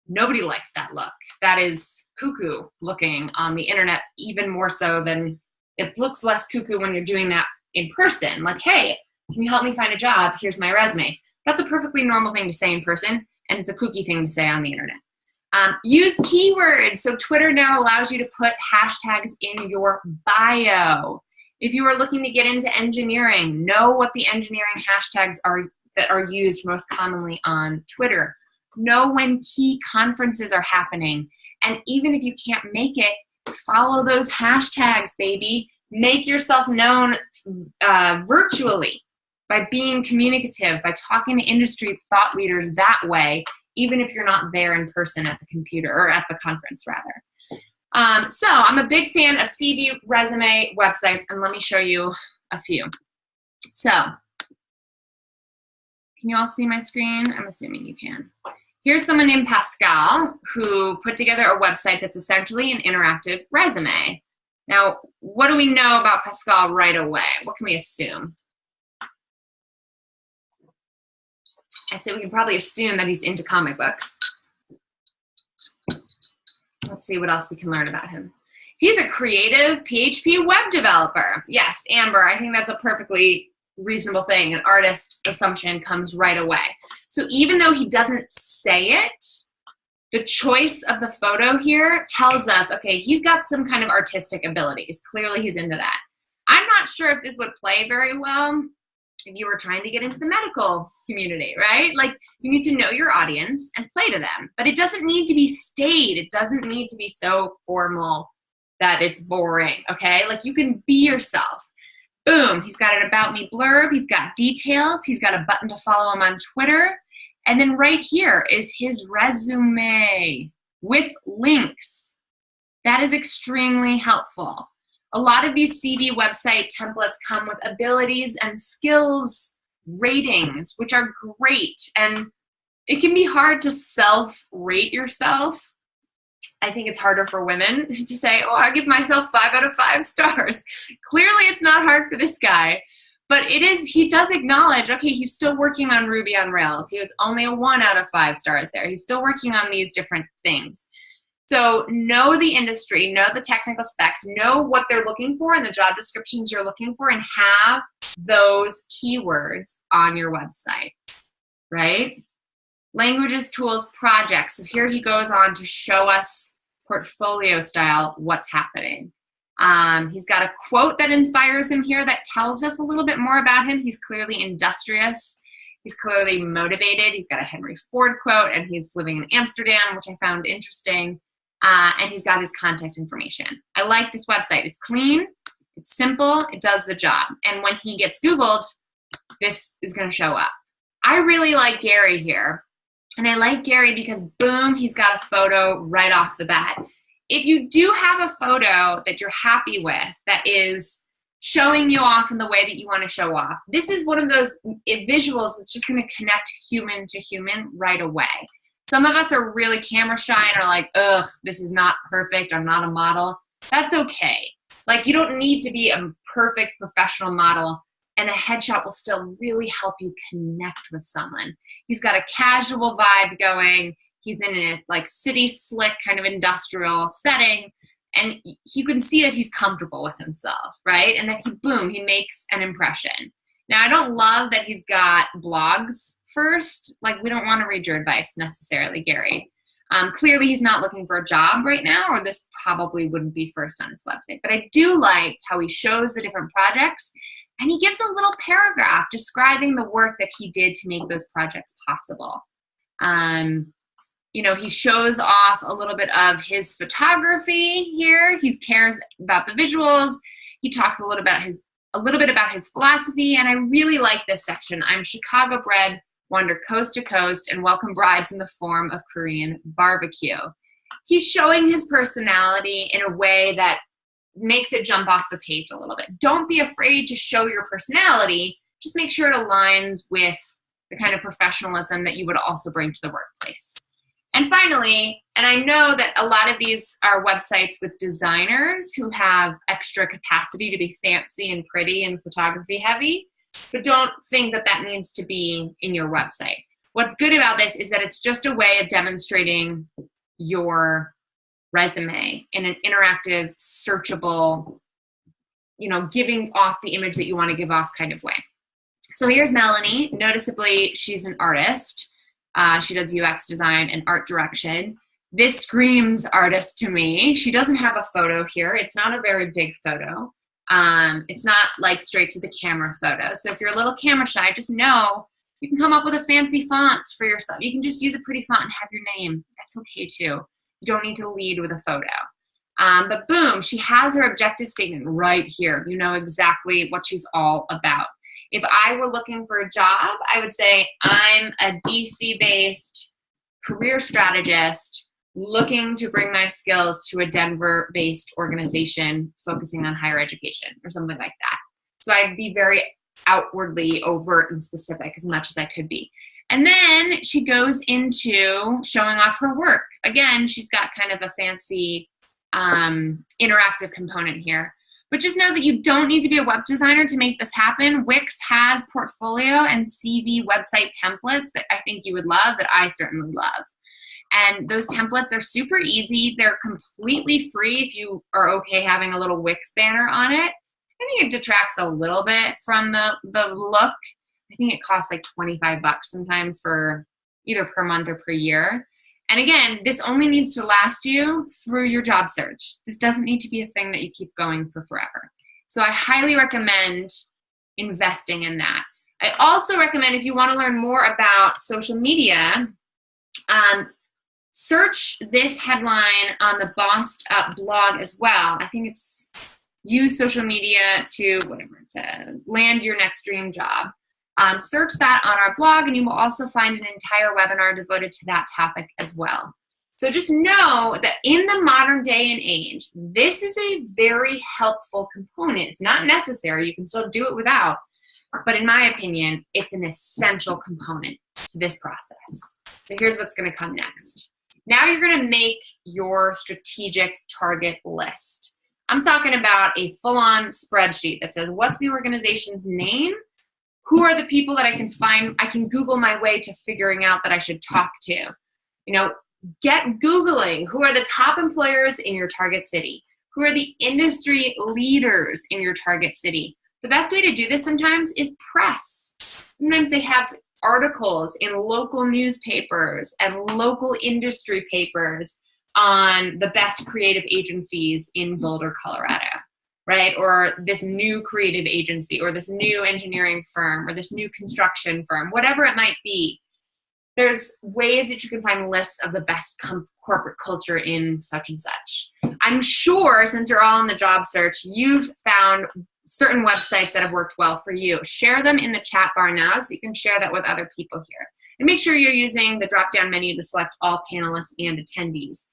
Nobody likes that look. That is cuckoo looking on the internet, even more so than it looks less cuckoo when you're doing that in person. Like, hey, can you help me find a job? Here's my resume. That's a perfectly normal thing to say in person, and it's a kooky thing to say on the internet. Use keywords. So Twitter now allows you to put hashtags in your bio. If you are looking to get into engineering, know what the engineering hashtags are that are used most commonly on Twitter. Know when key conferences are happening. And even if you can't make it, follow those hashtags, baby. Make yourself known virtually by being communicative, by talking to industry thought leaders that way, even if you're not there in person at the computer or at the conference rather. So I'm a big fan of CV resume websites, and let me show you a few. So can you all see my screen? I'm assuming you can. Here's someone named Pascal who put together a website that's essentially an interactive resume. Now, what do we know about Pascal right away? What can we assume? I'd say we can probably assume that he's into comic books. Let's see what else we can learn about him. He's a creative PHP web developer. Yes, Amber, I think that's a perfectly reasonable thing. An artist assumption comes right away. So even though he doesn't say it, the choice of the photo here tells us, okay, he's got some kind of artistic abilities. Clearly he's into that. I'm not sure if this would play very well if you were trying to get into the medical community, right? Like, you need to know your audience and play to them. But it doesn't need to be staid. It doesn't need to be so formal that it's boring, okay? Like, you can be yourself. Boom, he's got an About Me blurb. He's got details. He's got a button to follow him on Twitter. And then right here is his resume with links. That is extremely helpful. A lot of these CV website templates come with abilities and skills ratings, which are great. And it can be hard to self-rate yourself. I think it's harder for women to say, oh, I give myself 5 out of 5 stars. Clearly it's not hard for this guy. But it is, he does acknowledge, okay, he's still working on Ruby on Rails. He was only a 1 out of 5 stars there. He's still working on these different things. So know the industry, know the technical specs, know what they're looking for and the job descriptions you're looking for, and have those keywords on your website, right? Languages, tools, projects. So here he goes on to show us portfolio style what's happening. He's got a quote that inspires him here that tells us a little bit more about him. He's clearly industrious. He's clearly motivated. He's got a Henry Ford quote, and he's living in Amsterdam, which I found interesting. And he's got his contact information. I like this website. It's clean, it's simple, it does the job. And when he gets Googled, this is going to show up. I really like Gary here. And I like Gary because, boom, he's got a photo right off the bat. If you do have a photo that you're happy with that is showing you off in the way that you want to show off, this is one of those visuals that's just going to connect human to human right away. Some of us are really camera shy and are like, ugh, this is not perfect. I'm not a model. That's okay. Like, you don't need to be a perfect professional model and a headshot will still really help you connect with someone. He's got a casual vibe going. He's in a like city slick kind of industrial setting, and you can see that he's comfortable with himself, right? And that he makes an impression. Now, I don't love that he's got blogs first. Like, we don't want to read your advice necessarily, Gary. Clearly, he's not looking for a job right now, or this probably wouldn't be first on his website. But I do like how he shows the different projects, and he gives a little paragraph describing the work that he did to make those projects possible. You know, he shows off a little bit of his photography here. He cares about the visuals. He talks a little bit about his philosophy, and I really like this section. I'm Chicago bred, wander coast to coast, and welcome brides in the form of Korean barbecue. He's showing his personality in a way that makes it jump off the page a little bit. Don't be afraid to show your personality. Just make sure it aligns with the kind of professionalism that you would also bring to the workplace. And finally, and I know that a lot of these are websites with designers who have extra capacity to be fancy and pretty and photography heavy, but don't think that that needs to be in your website. What's good about this is that it's just a way of demonstrating your resume in an interactive, searchable, you know, giving off the image that you want to give off kind of way. So here's Melanie. Noticeably, she's an artist. She does UX design and art direction. This screams artist to me. She doesn't have a photo here. It's not a very big photo. It's not like straight to the camera photo. So if you're a little camera shy, just know you can come up with a fancy font for yourself. You can just use a pretty font and have your name. That's okay too. You don't need to lead with a photo. But boom, she has her objective statement right here. You know exactly what she's all about. If I were looking for a job, I would say I'm a DC-based career strategist looking to bring my skills to a Denver-based organization focusing on higher education or something like that. So I'd be very outwardly overt and specific as much as I could be. And then she goes into showing off her work. Again, she's got kind of a fancy interactive component here. But just know that you don't need to be a web designer to make this happen. Wix has portfolio and CV website templates that I think you would love, that I certainly love. And those templates are super easy. They're completely free if you are okay having a little Wix banner on it. I think it detracts a little bit from the look. I think it costs like $25 sometimes for either per month or per year. And again, this only needs to last you through your job search. This doesn't need to be a thing that you keep going for forever. So I highly recommend investing in that. I also recommend, if you want to learn more about social media, search this headline on the Bossed Up blog as well. I think it's use social media to, whatever it says, land your next dream job. Search that on our blog, and you will also find an entire webinar devoted to that topic as well. So just know that in the modern day and age, this is a very helpful component. It's not necessary. You can still do it without. But in my opinion, it's an essential component to this process. So here's what's going to come next. Now you're going to make your strategic target list. I'm talking about a full-on spreadsheet that says, what's the organization's name? Who are the people that I can find? I can Google my way to figuring out that I should talk to. You know, get Googling. Who are the top employers in your target city? Who are the industry leaders in your target city? The best way to do this sometimes is press. Sometimes they have articles in local newspapers and local industry papers on the best creative agencies in Boulder, Colorado. Right? Or this new creative agency, or this new engineering firm, or this new construction firm, whatever it might be. There's ways that you can find lists of the best corporate culture in such and such. I'm sure, since you're all in the job search, you've found certain websites that have worked well for you. Share them in the chat bar now so you can share that with other people here. And make sure you're using the drop-down menu to select all panelists and attendees.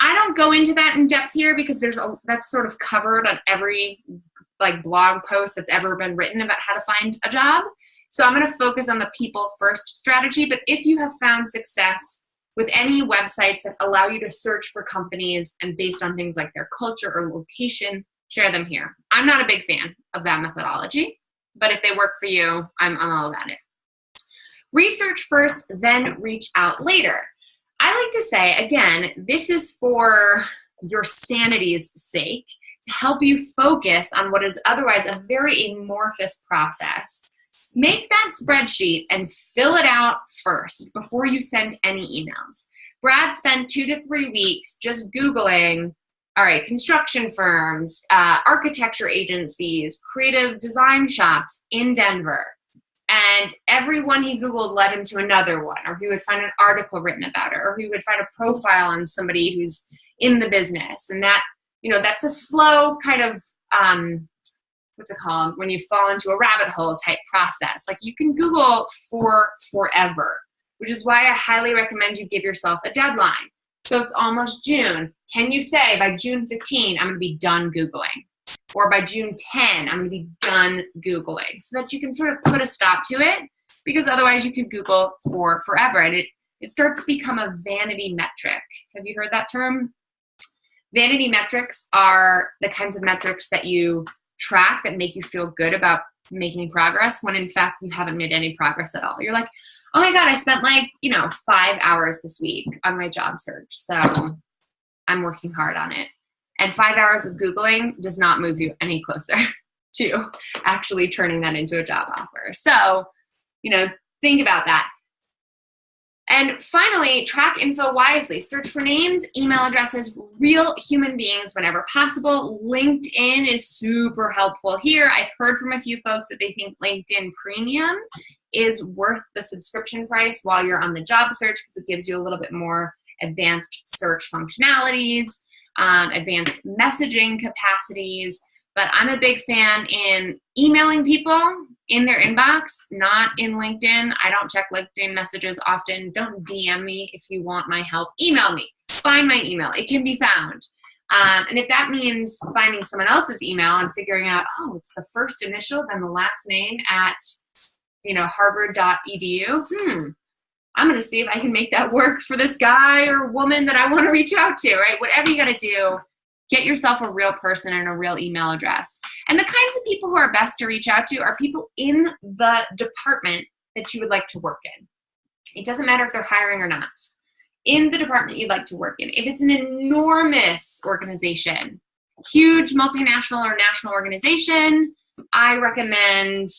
I don't go into that in depth here because that's sort of covered on every blog post that's ever been written about how to find a job. So I'm going to focus on the people first strategy. But if you have found success with any websites that allow you to search for companies and based on things like their culture or location, share them here. I'm not a big fan of that methodology. but if they work for you, I'm all about it. Research first, then reach out later. I like to say, again, this is for your sanity's sake, to help you focus on what is otherwise a very amorphous process. Make that spreadsheet and fill it out first before you send any emails. Brad spent 2 to 3 weeks just Googling, all right, construction firms, architecture agencies, creative design shops in Denver. And everyone he Googled led him to another one, or he would find an article written about it, or he would find a profile on somebody who's in the business. And that, that's a slow kind of, what's it called, when you fall into a rabbit hole type process. Like, you can Google for forever, which is why I highly recommend you give yourself a deadline. So it's almost June. Can you say by June 15, I'm going to be done Googling? Or by June 10, I'm going to be done Googling, so that you can sort of put a stop to it, because otherwise you could Google for forever. And it starts to become a vanity metric. Have you heard that term? Vanity metrics are the kinds of metrics that you track that make you feel good about making progress, when in fact you haven't made any progress at all. You're like, oh my God, I spent 5 hours this week on my job search, so I'm working hard on it. And 5 hours of Googling does not move you any closer to actually turning that into a job offer. So, think about that. And finally, track info wisely. Search for names, email addresses, real human beings whenever possible. LinkedIn is super helpful here. I've heard from a few folks that they think LinkedIn Premium is worth the subscription price while you're on the job search, because it gives you a little bit more advanced search functionalities, advanced messaging capacities. But I'm a big fan in emailing people in their inbox, not in LinkedIn. I don't check LinkedIn messages often. Don't DM me if you want my help. Email me. Find my email. It can be found. And if that means finding someone else's email and figuring out, oh, it's the first initial, then the last name at, harvard.edu. I'm going to see if I can make that work for this guy or woman that I want to reach out to, right? Whatever you got to do, get yourself a real person and a real email address. And the kinds of people who are best to reach out to are people in the department that you would like to work in. It doesn't matter if they're hiring or not. In the department you'd like to work in. If it's an enormous organization, huge multinational or national organization, I recommend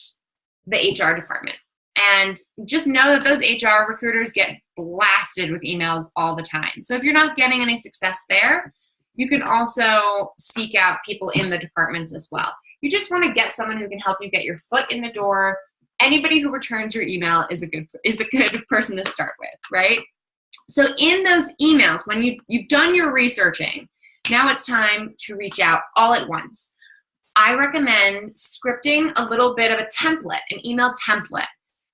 the HR department. And just know that those HR recruiters get blasted with emails all the time. So if you're not getting any success there, you can also seek out people in the departments as well. You just want to get someone who can help you get your foot in the door. Anybody who returns your email is a good person to start with, right? So in those emails, when you've done your researching, now it's time to reach out all at once. I recommend scripting a little bit of a template, an email template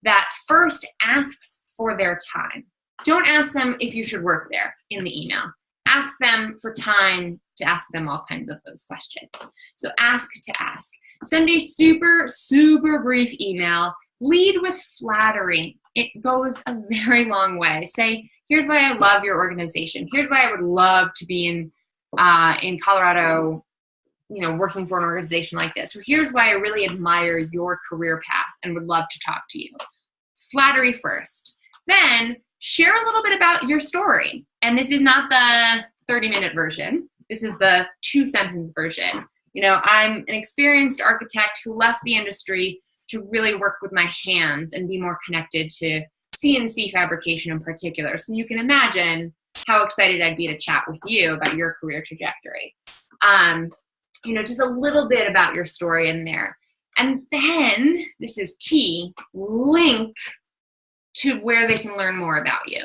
that first asks for their time. Don't ask them if you should work there in the email. Ask them for time to ask them all kinds of those questions. So ask to ask. Send a super, super brief email. Lead with flattery. It goes a very long way. Say, here's why I love your organization. Here's why I would love to be in Colorado, working for an organization like this. Or here's why I really admire your career path and would love to talk to you. Flattery first. Then share a little bit about your story. And this is not the 30-minute version. This is the 2-sentence version. I'm an experienced architect who left the industry to really work with my hands and be more connected to CNC fabrication in particular. So you can imagine how excited I'd be to chat with you about your career trajectory. Just a little bit about your story in there. And then, this is key, link to where they can learn more about you.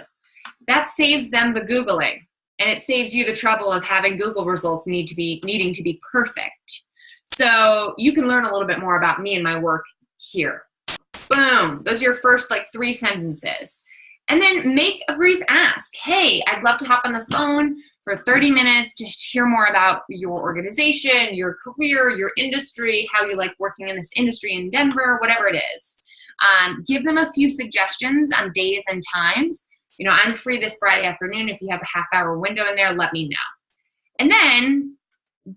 That saves them the Googling, and it saves you the trouble of having Google results needing to be perfect. So you can learn a little bit more about me and my work here. Boom. Those are your first 3 sentences. And then make a brief ask. Hey, I'd love to hop on the phone for 30 minutes to hear more about your organization, your career, your industry, how you like working in this industry in Denver, whatever it is. Give them a few suggestions on days and times. I'm free this Friday afternoon. If you have a half-hour window in there, let me know. And then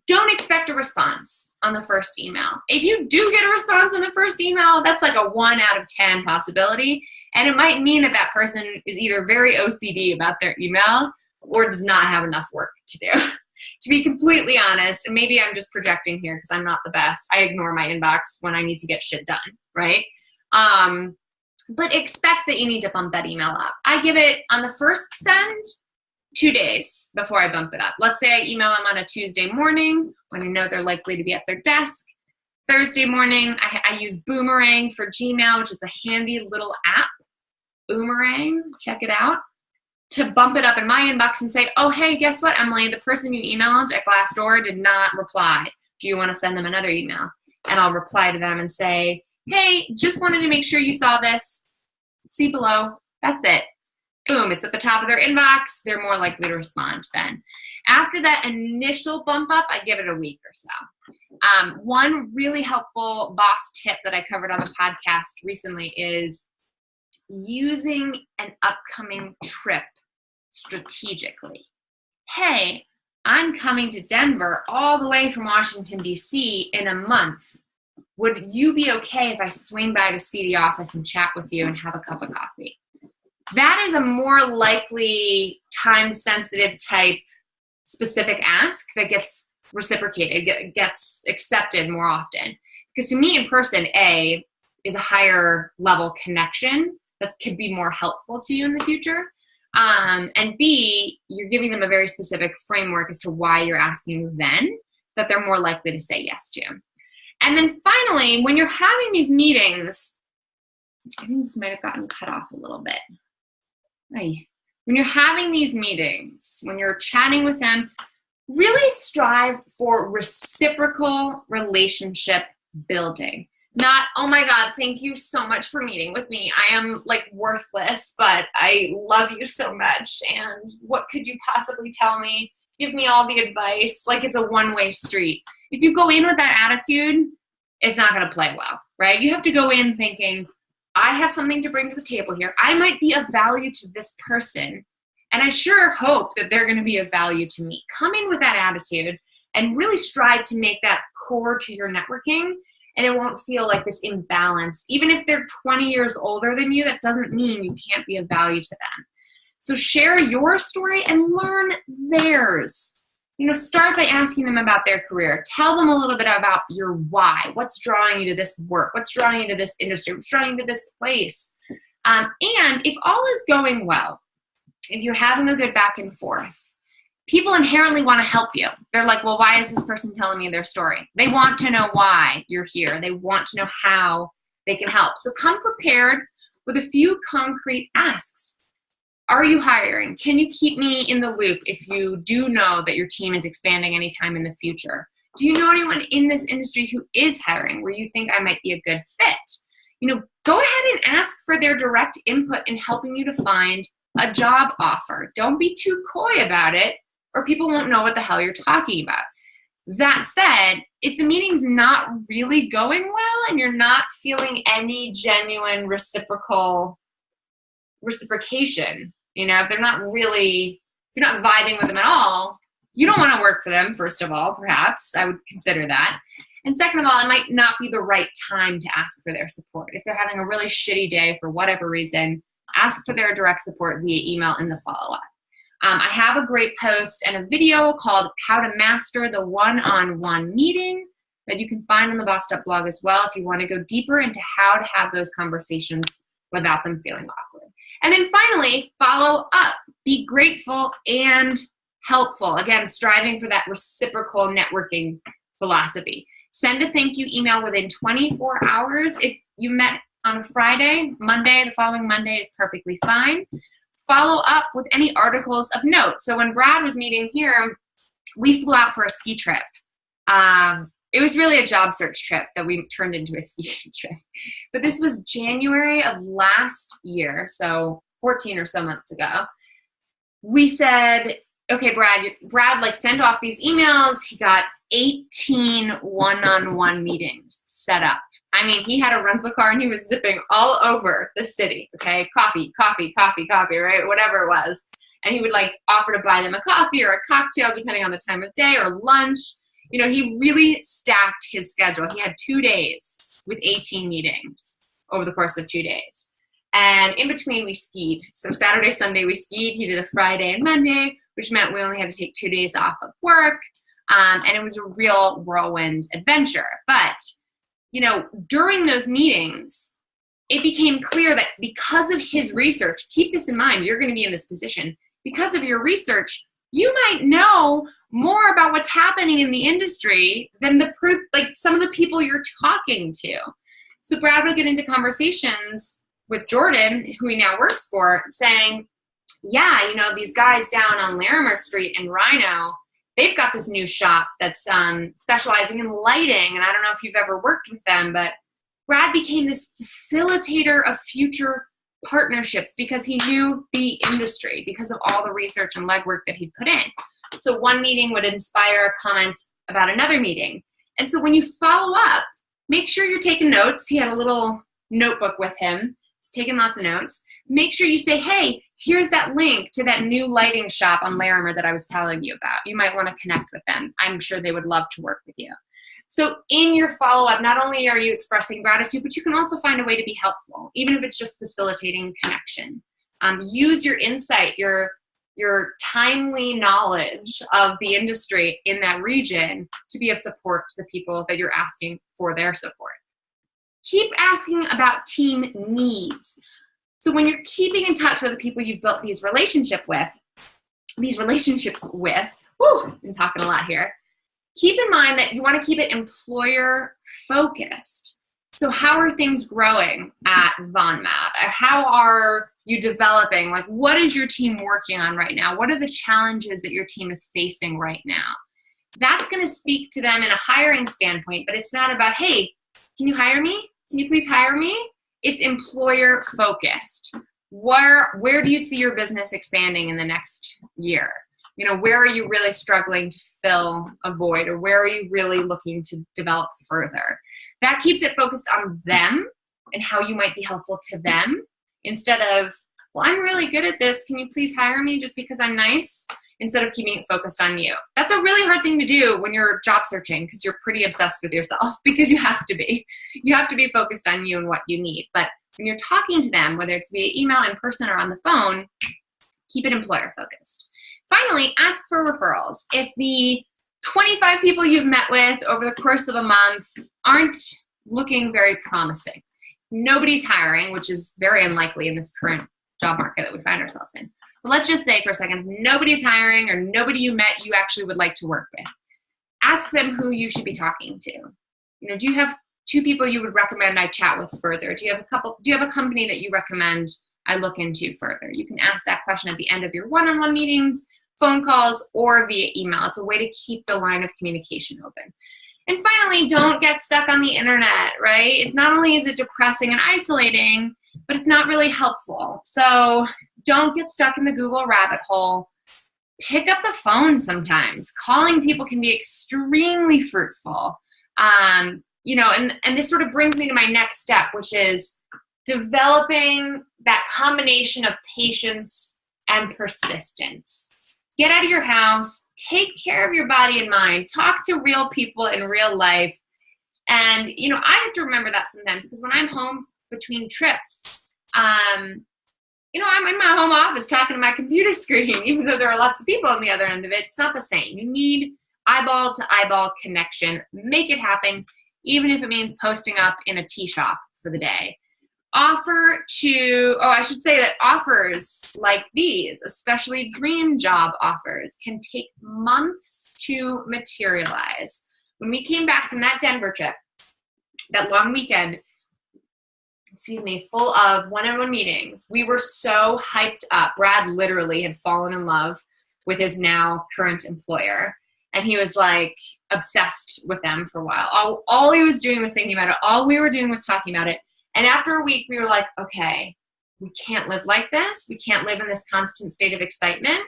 don't expect a response on the first email. If you do get a response on the first email, that's like a 1 out of 10 possibility. And it might mean that that person is either very OCD about their emails or does not have enough work to do. To be completely honest, and maybe I'm just projecting here because I'm not the best. I ignore my inbox when I need to get shit done, right? But expect that you need to bump that email up. I give it on the first send 2 days before I bump it up. Let's say I email them on a Tuesday morning when I know they're likely to be at their desk. Thursday morning, I use Boomerang for Gmail, which is a handy little app. Boomerang, check it out. To bump it up in my inbox and say, oh, hey, guess what, Emily? The person you emailed at Glassdoor did not reply. Do you want to send them another email? And I'll reply to them and say, hey, just wanted to make sure you saw this. See below. That's it. Boom, it's at the top of their inbox. They're more likely to respond then. After that initial bump up, I give it a week or so. One really helpful boss tip that I covered on the podcast recently is using an upcoming trip strategically. Hey, I'm coming to Denver all the way from Washington, D.C. in a month. Would you be okay if I swing by to see the office and chat with you and have a cup of coffee? That is a more likely time-sensitive type specific ask that gets reciprocated, gets accepted more often. Because to me in person, A, is a higher level connection that could be more helpful to you in the future. And B, you're giving them a very specific framework as to why you're asking then that they're more likely to say yes to. And then finally, when you're having these meetings, I think this might have gotten cut off a little bit. When you're having these meetings, when you're chatting with them, really strive for reciprocal relationship building. Not, oh my God, thank you so much for meeting with me. I am like worthless, but I love you so much. And what could you possibly tell me? Give me all the advice. Like it's a one-way street. If you go in with that attitude, it's not going to play well, right? You have to go in thinking, I have something to bring to the table here. I might be of value to this person. And I sure hope that they're going to be of value to me. Come in with that attitude and really strive to make that core to your networking. And it won't feel like this imbalance. Even if they're 20 years older than you, that doesn't mean you can't be of value to them. So share your story and learn theirs. Start by asking them about their career. Tell them a little bit about your why. What's drawing you to this work? What's drawing you to this industry? What's drawing you to this place? And if all is going well, if you're having a good back and forth, people inherently want to help you. They're like, well, why is this person telling me their story? They want to know why you're here. They want to know how they can help. So come prepared with a few concrete asks. Are you hiring? Can you keep me in the loop if you do know that your team is expanding anytime in the future? Do you know anyone in this industry who is hiring where you think I might be a good fit? Go ahead and ask for their direct input in helping you to find a job offer. Don't be too coy about it, or people won't know what the hell you're talking about. That said, if the meeting's not really going well and you're not feeling any genuine reciprocation, if they're not really, if you're not vibing with them at all, you don't want to work for them, first of all, perhaps. I would consider that. And second of all, it might not be the right time to ask for their support. If they're having a really shitty day for whatever reason, ask for their direct support via email in the follow-up. I have a great post and a video called How to Master the One-on-One Meeting that you can find on the Bossed Up blog as well if you want to go deeper into how to have those conversations without them feeling awkward. And then finally, follow up. Be grateful and helpful. Again, striving for that reciprocal networking philosophy. Send a thank you email within 24 hours. If you met on a Friday, Monday, the following Monday is perfectly fine. Follow up with any articles of note. So when Brad was meeting here, we flew out for a ski trip. It was really a job search trip that we turned into a ski trip. But this was January of last year, so 14 or so months ago. We said, okay, Brad sent off these emails. He got 18 one-on-one meetings set up. I mean, he had a rental car and he was zipping all over the city, okay? Coffee, right? Whatever it was. And he would offer to buy them a coffee or a cocktail depending on the time of day or lunch. You know, he really stacked his schedule. He had 2 days with 18 meetings over the course of 2 days. And in between, we skied. So Saturday, Sunday, we skied. He did a Friday and Monday, which meant we only had to take 2 days off of work. And it was a real whirlwind adventure. But, you know, during those meetings, it became clear that because of his research, keep this in mind, you're going to be in this position. Because of your research, you might know more about what's happening in the industry than some of the people you're talking to. So Brad would get into conversations with Jordan, who he now works for, saying, yeah, you know, these guys down on Larimer Street in Rhino, they've got this new shop that's specializing in lighting. And I don't know if you've ever worked with them, but Brad became this facilitator of future partnerships because he knew the industry, because of all the research and legwork that he'd put in. So one meeting would inspire a comment about another meeting. And so when you follow up, make sure you're taking notes. He had a little notebook with him. He's taking lots of notes. Make sure you say, hey, here's that link to that new lighting shop on Larimer that I was telling you about. You might want to connect with them. I'm sure they would love to work with you. So in your follow-up, not only are you expressing gratitude, but you can also find a way to be helpful, even if it's just facilitating connection. Use your insight, your timely knowledge of the industry in that region to be of support to the people that you're asking for their support. Keep asking about team needs. So when you're keeping in touch with the people you've built these relationships with, been talking a lot here, keep in mind that you want to keep it employer focused. So how are things growing at Von Matt? How are you developing? Like, what is your team working on right now? What are the challenges that your team is facing right now? That's going to speak to them in a hiring standpoint, but it's not about, hey, can you hire me? Can you please hire me? It's employer focused. Where do you see your business expanding in the next year? You know, where are you really struggling to fill a void, or where are you really looking to develop further? That keeps it focused on them and how you might be helpful to them, instead of, well, I'm really good at this. Can you please hire me just because I'm nice? Instead of keeping it focused on you. That's a really hard thing to do when you're job searching, because you're pretty obsessed with yourself, because you have to be. You have to be focused on you and what you need. But when you're talking to them, whether it's via email, in person, or on the phone, keep it employer focused. Finally, ask for referrals. If the 25 people you've met with over the course of a month aren't looking very promising, nobody's hiring, which is very unlikely in this current job market that we find ourselves in. But let's just say for a second, nobody's hiring, or nobody you met you actually would like to work with. Ask them who you should be talking to. You know, do you have 2 people you would recommend I chat with further? Do you have a company that you recommend I look into further? You can ask that question at the end of your one-on-one meetings, phone calls, or via email. It's a way to keep the line of communication open. And finally, don't get stuck on the internet, right? Not only is it depressing and isolating, but it's not really helpful. So don't get stuck in the Google rabbit hole. Pick up the phone sometimes. Calling people can be extremely fruitful. You know, and this sort of brings me to my next step, which is developing that combination of patience and persistence. Get out of your house, take care of your body and mind, talk to real people in real life. And, you know, I have to remember that sometimes, because when I'm home between trips, you know, I'm in my home office talking to my computer screen, even though there are lots of people on the other end of it. It's not the same. You need eyeball to eyeball connection. Make it happen, even if it means posting up in a tea shop for the day. I should say that offers like these, especially dream job offers, can take months to materialize. When we came back from that Denver trip, that long weekend, full of one-on-one meetings, we were so hyped up. Brad literally had fallen in love with his now current employer. And he was like obsessed with them for a while. All he was doing was thinking about it. All we were doing was talking about it. And after a week, we were like, okay, we can't live like this. We can't live in this constant state of excitement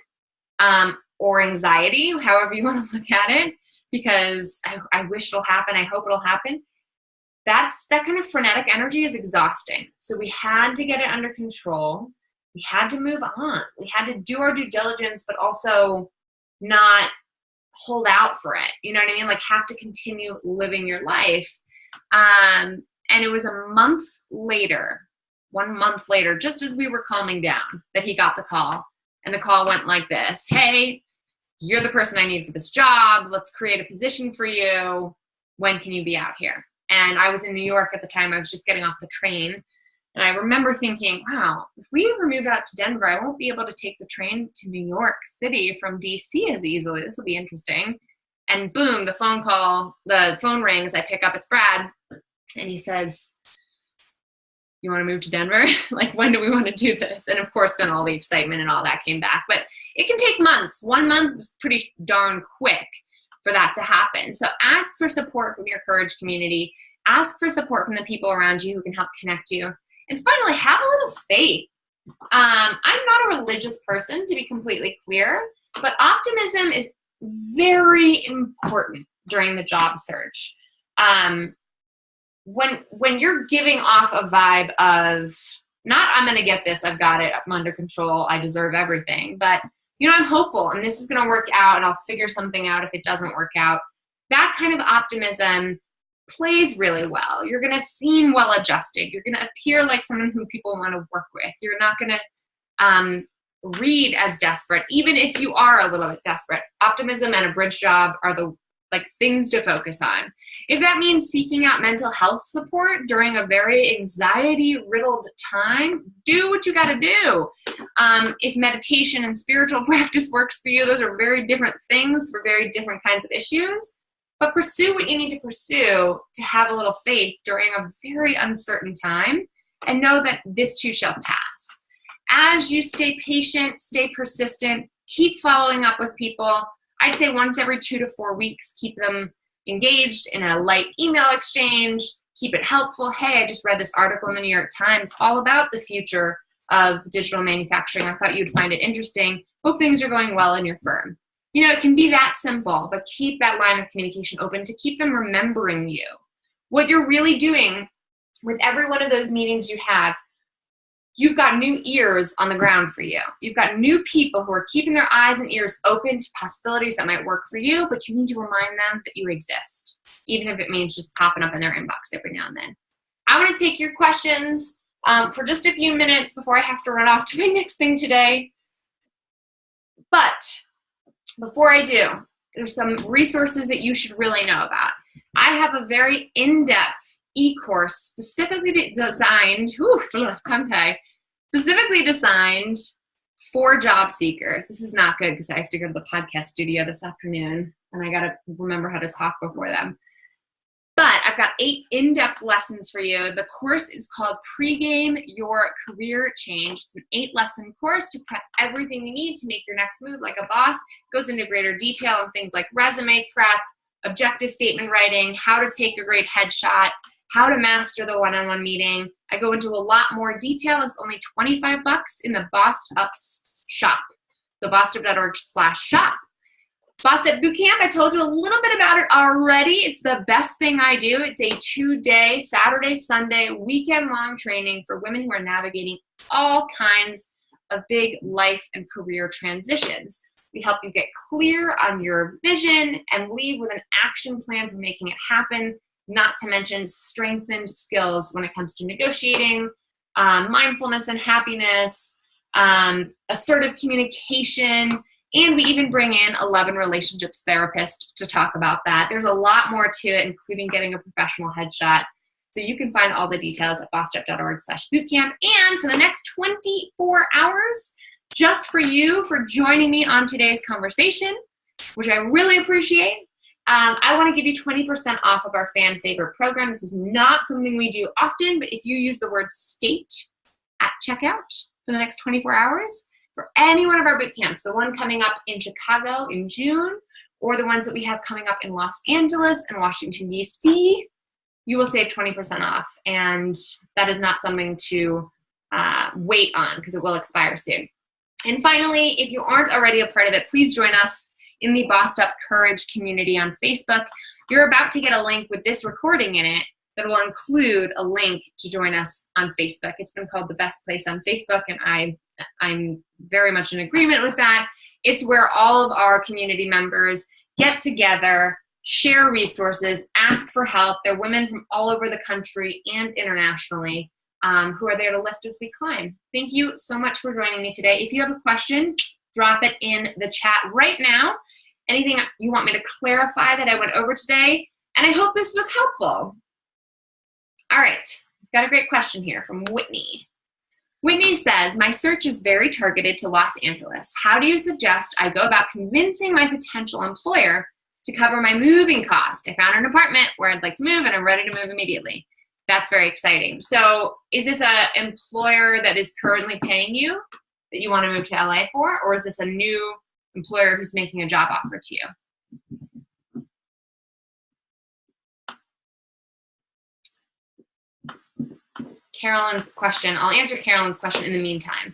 or anxiety, however you want to look at it, because I wish it'll happen. I hope it'll happen. That kind of frenetic energy is exhausting. So we had to get it under control. We had to move on. We had to do our due diligence, but also not hold out for it. You know what I mean? Like have to continue living your life. And it was a month later, 1 month later, just as we were calming down, that he got the call. And the call went like this: hey, you're the person I need for this job. Let's create a position for you. When can you be out here? And I was in New York at the time. I was just getting off the train. And I remember thinking, wow, if we ever move out to Denver, I won't be able to take the train to New York City from DC as easily. This will be interesting. And boom, the phone rings. I pick up, it's Brad. And he says, you want to move to Denver? Like, when do we want to do this? And of course, then all the excitement and all that came back. But it can take months. 1 month was pretty darn quick for that to happen. So ask for support from your Courage community. Ask for support from the people around you who can help connect you. And finally, have a little faith. I'm not a religious person, to be completely clear, but optimism is very important during the job search. When you're giving off a vibe of not, I'm going to get this, I've got it, I'm under control, I deserve everything, but I'm hopeful and this is going to work out and I'll figure something out if it doesn't work out. That kind of optimism plays really well. You're going to seem well adjusted. You're going to appear like someone who people want to work with. You're not going to read as desperate, even if you are a little bit desperate. Optimism and a bridge job are the things to focus on. If that means seeking out mental health support during a very anxiety-riddled time, do what you got to do. If meditation and spiritual practice works for you, those are very different things for very different kinds of issues. But pursue what you need to pursue to have a little faith during a very uncertain time, and know that this too shall pass. As you stay patient, stay persistent, keep following up with people. I'd say once every 2 to 4 weeks, keep them engaged in a light email exchange, keep it helpful. Hey, I just read this article in the New York Times all about the future of digital manufacturing. I thought you'd find it interesting. Hope things are going well in your firm. It can be that simple, but keep that line of communication open to keep them remembering you. What you're really doing with every one of those meetings you have, you've got new ears on the ground for you. You've got new people who are keeping their eyes and ears open to possibilities that might work for you, but you need to remind them that you exist, even if it means just popping up in their inbox every now and then. I want to take your questions for just a few minutes before I have to run off to my next thing today. But before I do, there's some resources that you should really know about. I have a very in-depth e-course specifically designed, specifically designed for job seekers. This is not good because I have to go to the podcast studio this afternoon and I got to remember how to talk before them. But I've got 8 in-depth lessons for you. The course is called Pregame Your Career Change. It's an 8-lesson course to prep everything you need to make your next move like a boss. It goes into greater detail on things like resume prep, objective statement writing, how to take a great headshot, how to master the one-on-one meeting. I go into a lot more detail. It's only $25 in the Bossed Up shop. So bossedup.org/shop. Bossed Up Bootcamp, I told you a little bit about it already. It's the best thing I do. It's a 2-day, Saturday, Sunday, weekend-long training for women who are navigating all kinds of big life and career transitions. We help you get clear on your vision and leave with an action plan for making it happen, not to mention strengthened skills when it comes to negotiating, mindfulness and happiness, assertive communication, and we even bring in 11 relationships therapists to talk about that. There's a lot more to it, including getting a professional headshot. So you can find all the details at bossedup.org/bootcamp. And for the next 24 hours, just for you for joining me on today's conversation, which I really appreciate, I want to give you 20% off of our fan favorite program. This is not something we do often, but if you use the word state at checkout for the next 24 hours, for any one of our boot camps, the one coming up in Chicago in June, or the ones that we have coming up in Los Angeles and Washington, D.C., you will save 20% off. And that is not something to wait on because it will expire soon. And finally, if you aren't already a part of it, please join us in the Bossed Up Courage community on Facebook. You're about to get a link with this recording in it that will include a link to join us on Facebook. It's been called the best place on Facebook, and I I'm very much in agreement with that. It's where all of our community members get together, share resources, ask for help. They're women from all over the country and internationally who are there to lift as we climb. Thank you so much for joining me today. If you have a question, drop it in the chat right now. Anything you want me to clarify that I went over today, and I hope this was helpful. All right, got a great question here from Whitney. Whitney says, my search is very targeted to Los Angeles. How do you suggest I go about convincing my potential employer to cover my moving cost? I found an apartment where I'd like to move and I'm ready to move immediately. That's very exciting. So is this an employer that is currently paying you that you want to move to LA for, or is this a new employer who's making a job offer to you? Carolyn's question. I'll answer Carolyn's question in the meantime.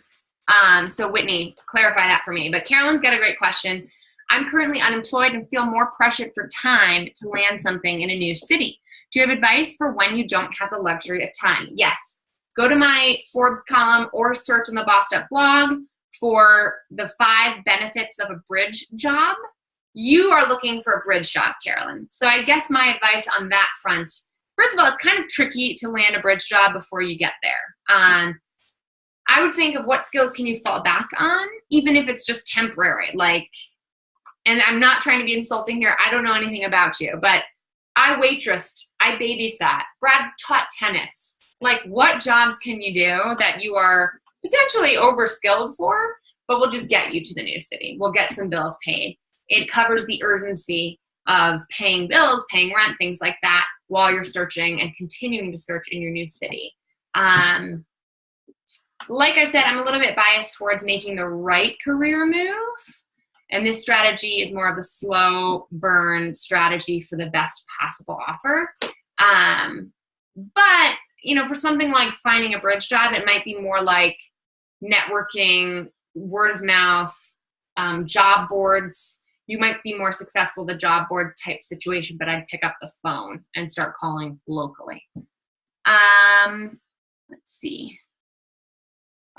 So Whitney, clarify that for me. But Carolyn's got a great question. I'm currently unemployed and feel more pressured for time to land something in a new city. Do you have advice for when you don't have the luxury of time? Yes. Go to my Forbes column or search in the Bossed Up blog for the 5 benefits of a bridge job. You are looking for a bridge job, Carolyn. So I guess my advice on that front, first of all, it's kind of tricky to land a bridge job before you get there. I would think of what skills can you fall back on, even if it's just temporary. Like, and I'm not trying to be insulting here. I don't know anything about you, but I waitressed, I babysat, Brad taught tennis. Like, what jobs can you do that you are potentially overskilled for, but will just get you to the new city? We'll get some bills paid. It covers the urgency of paying bills, paying rent, things like that, while you're searching and continuing to search in your new city. Like I said, I'm a little bit biased towards making the right career move. And this strategy is more of a slow burn strategy for the best possible offer. But, you know, for something like finding a bridge job, it might be more like networking, word of mouth, job boards. You might be more successful the job board type situation, but I'd pick up the phone and start calling locally. Let's see.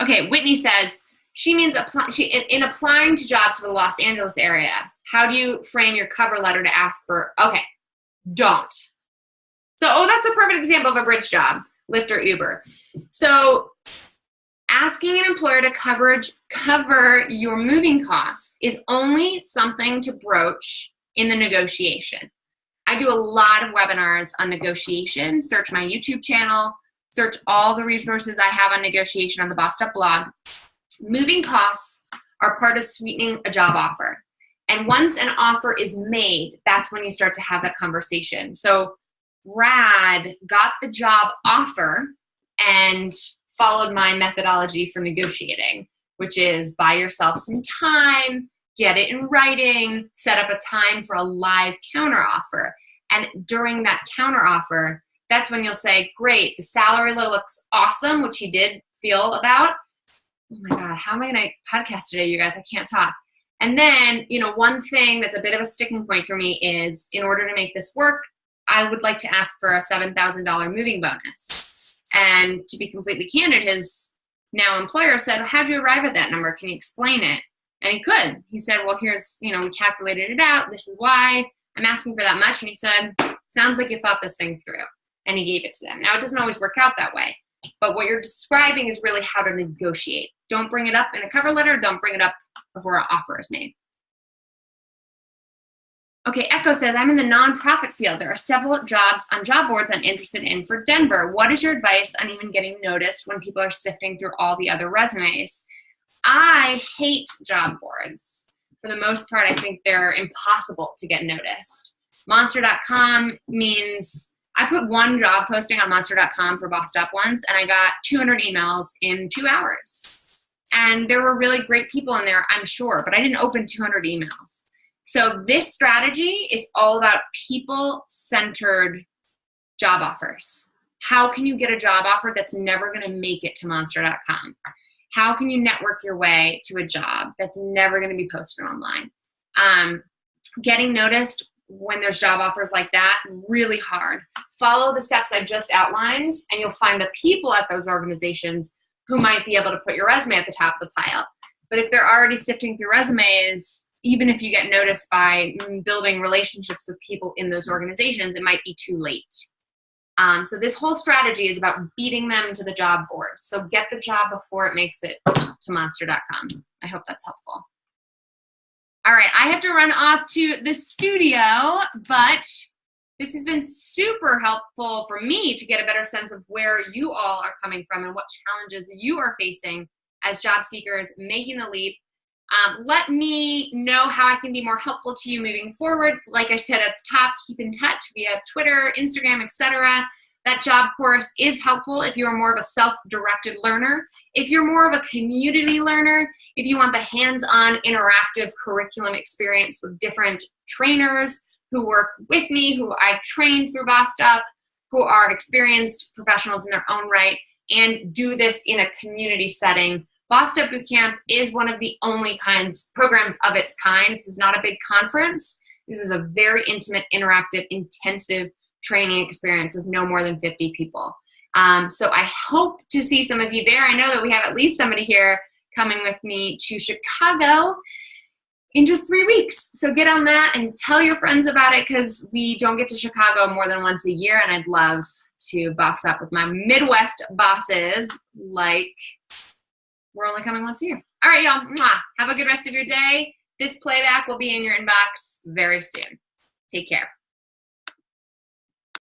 Okay, Whitney says, she means in applying to jobs for the Los Angeles area, how do you frame your cover letter to ask for, okay, don't. So, that's a perfect example of a bridge job, Lyft or Uber. So asking an employer to cover your moving costs is only something to broach in the negotiation. I do a lot of webinars on negotiation. Search my YouTube channel, search all the resources I have on negotiation on the Bossed Up blog. Moving costs are part of sweetening a job offer. And once an offer is made, that's when you start to have that conversation. So Brad got the job offer and followed my methodology for negotiating, which is buy yourself some time, get it in writing, set up a time for a live counteroffer. And during that counteroffer, that's when you'll say, great, the salary looks awesome, which he did feel about. Oh my God, how am I going to podcast today, you guys? I can't talk. And then, you know, one thing that's a bit of a sticking point for me is in order to make this work, I would like to ask for a $7,000 moving bonus. And to be completely candid, his now employer said, well, how'd you arrive at that number? Can you explain it? And he could. He said, well, here's, you know, we calculated it out. This is why I'm asking for that much. And he said, sounds like you thought this thing through. And he gave it to them. Now, it doesn't always work out that way. But what you're describing is really how to negotiate. Don't bring it up in a cover letter. Don't bring it up before an offer is made. Okay, Echo says, I'm in the nonprofit field. There are several jobs on job boards I'm interested in for Denver. What is your advice on even getting noticed when people are sifting through all the other resumes? I hate job boards. For the most part, I think they're impossible to get noticed. Monster.com means I put one job posting on Monster.com for Bossed Up once, and I got 200 emails in 2 hours. And there were really great people in there, I'm sure, but I didn't open 200 emails. So this strategy is all about people-centered job offers. How can you get a job offer that's never going to make it to Monster.com? How can you network your way to a job that's never going to be posted online? Getting noticed when there's job offers like that, really hard. Follow the steps I've just outlined, and you'll find the people at those organizations who might be able to put your resume at the top of the pile. But if they're already sifting through resumes, even if you get noticed by building relationships with people in those organizations, it might be too late. So this whole strategy is about beating them to the job board. So get the job before it makes it to monster.com. I hope that's helpful. All right, I have to run off to the studio, but this has been super helpful for me to get a better sense of where you all are coming from and what challenges you are facing as job seekers making the leap. Let me know how I can be more helpful to you moving forward. Like I said at the top, keep in touch via Twitter, Instagram, etc. That job course is helpful if you're more of a self-directed learner. If you're more of a community learner, if you want the hands-on interactive curriculum experience with different trainers who work with me, who I've trained through Bossed Up, who are experienced professionals in their own right, and do this in a community setting, Bossed Up Bootcamp is one of the only programs of its kind. This is not a big conference. This is a very intimate, interactive, intensive training experience with no more than 50 people. So I hope to see some of you there. I know that we have at least somebody here coming with me to Chicago in just 3 weeks. So get on that and tell your friends about it, because we don't get to Chicago more than once a year, and I'd love to boss up with my Midwest bosses like we're only coming once a year. All right, y'all. Have a good rest of your day. This playback will be in your inbox very soon. Take care.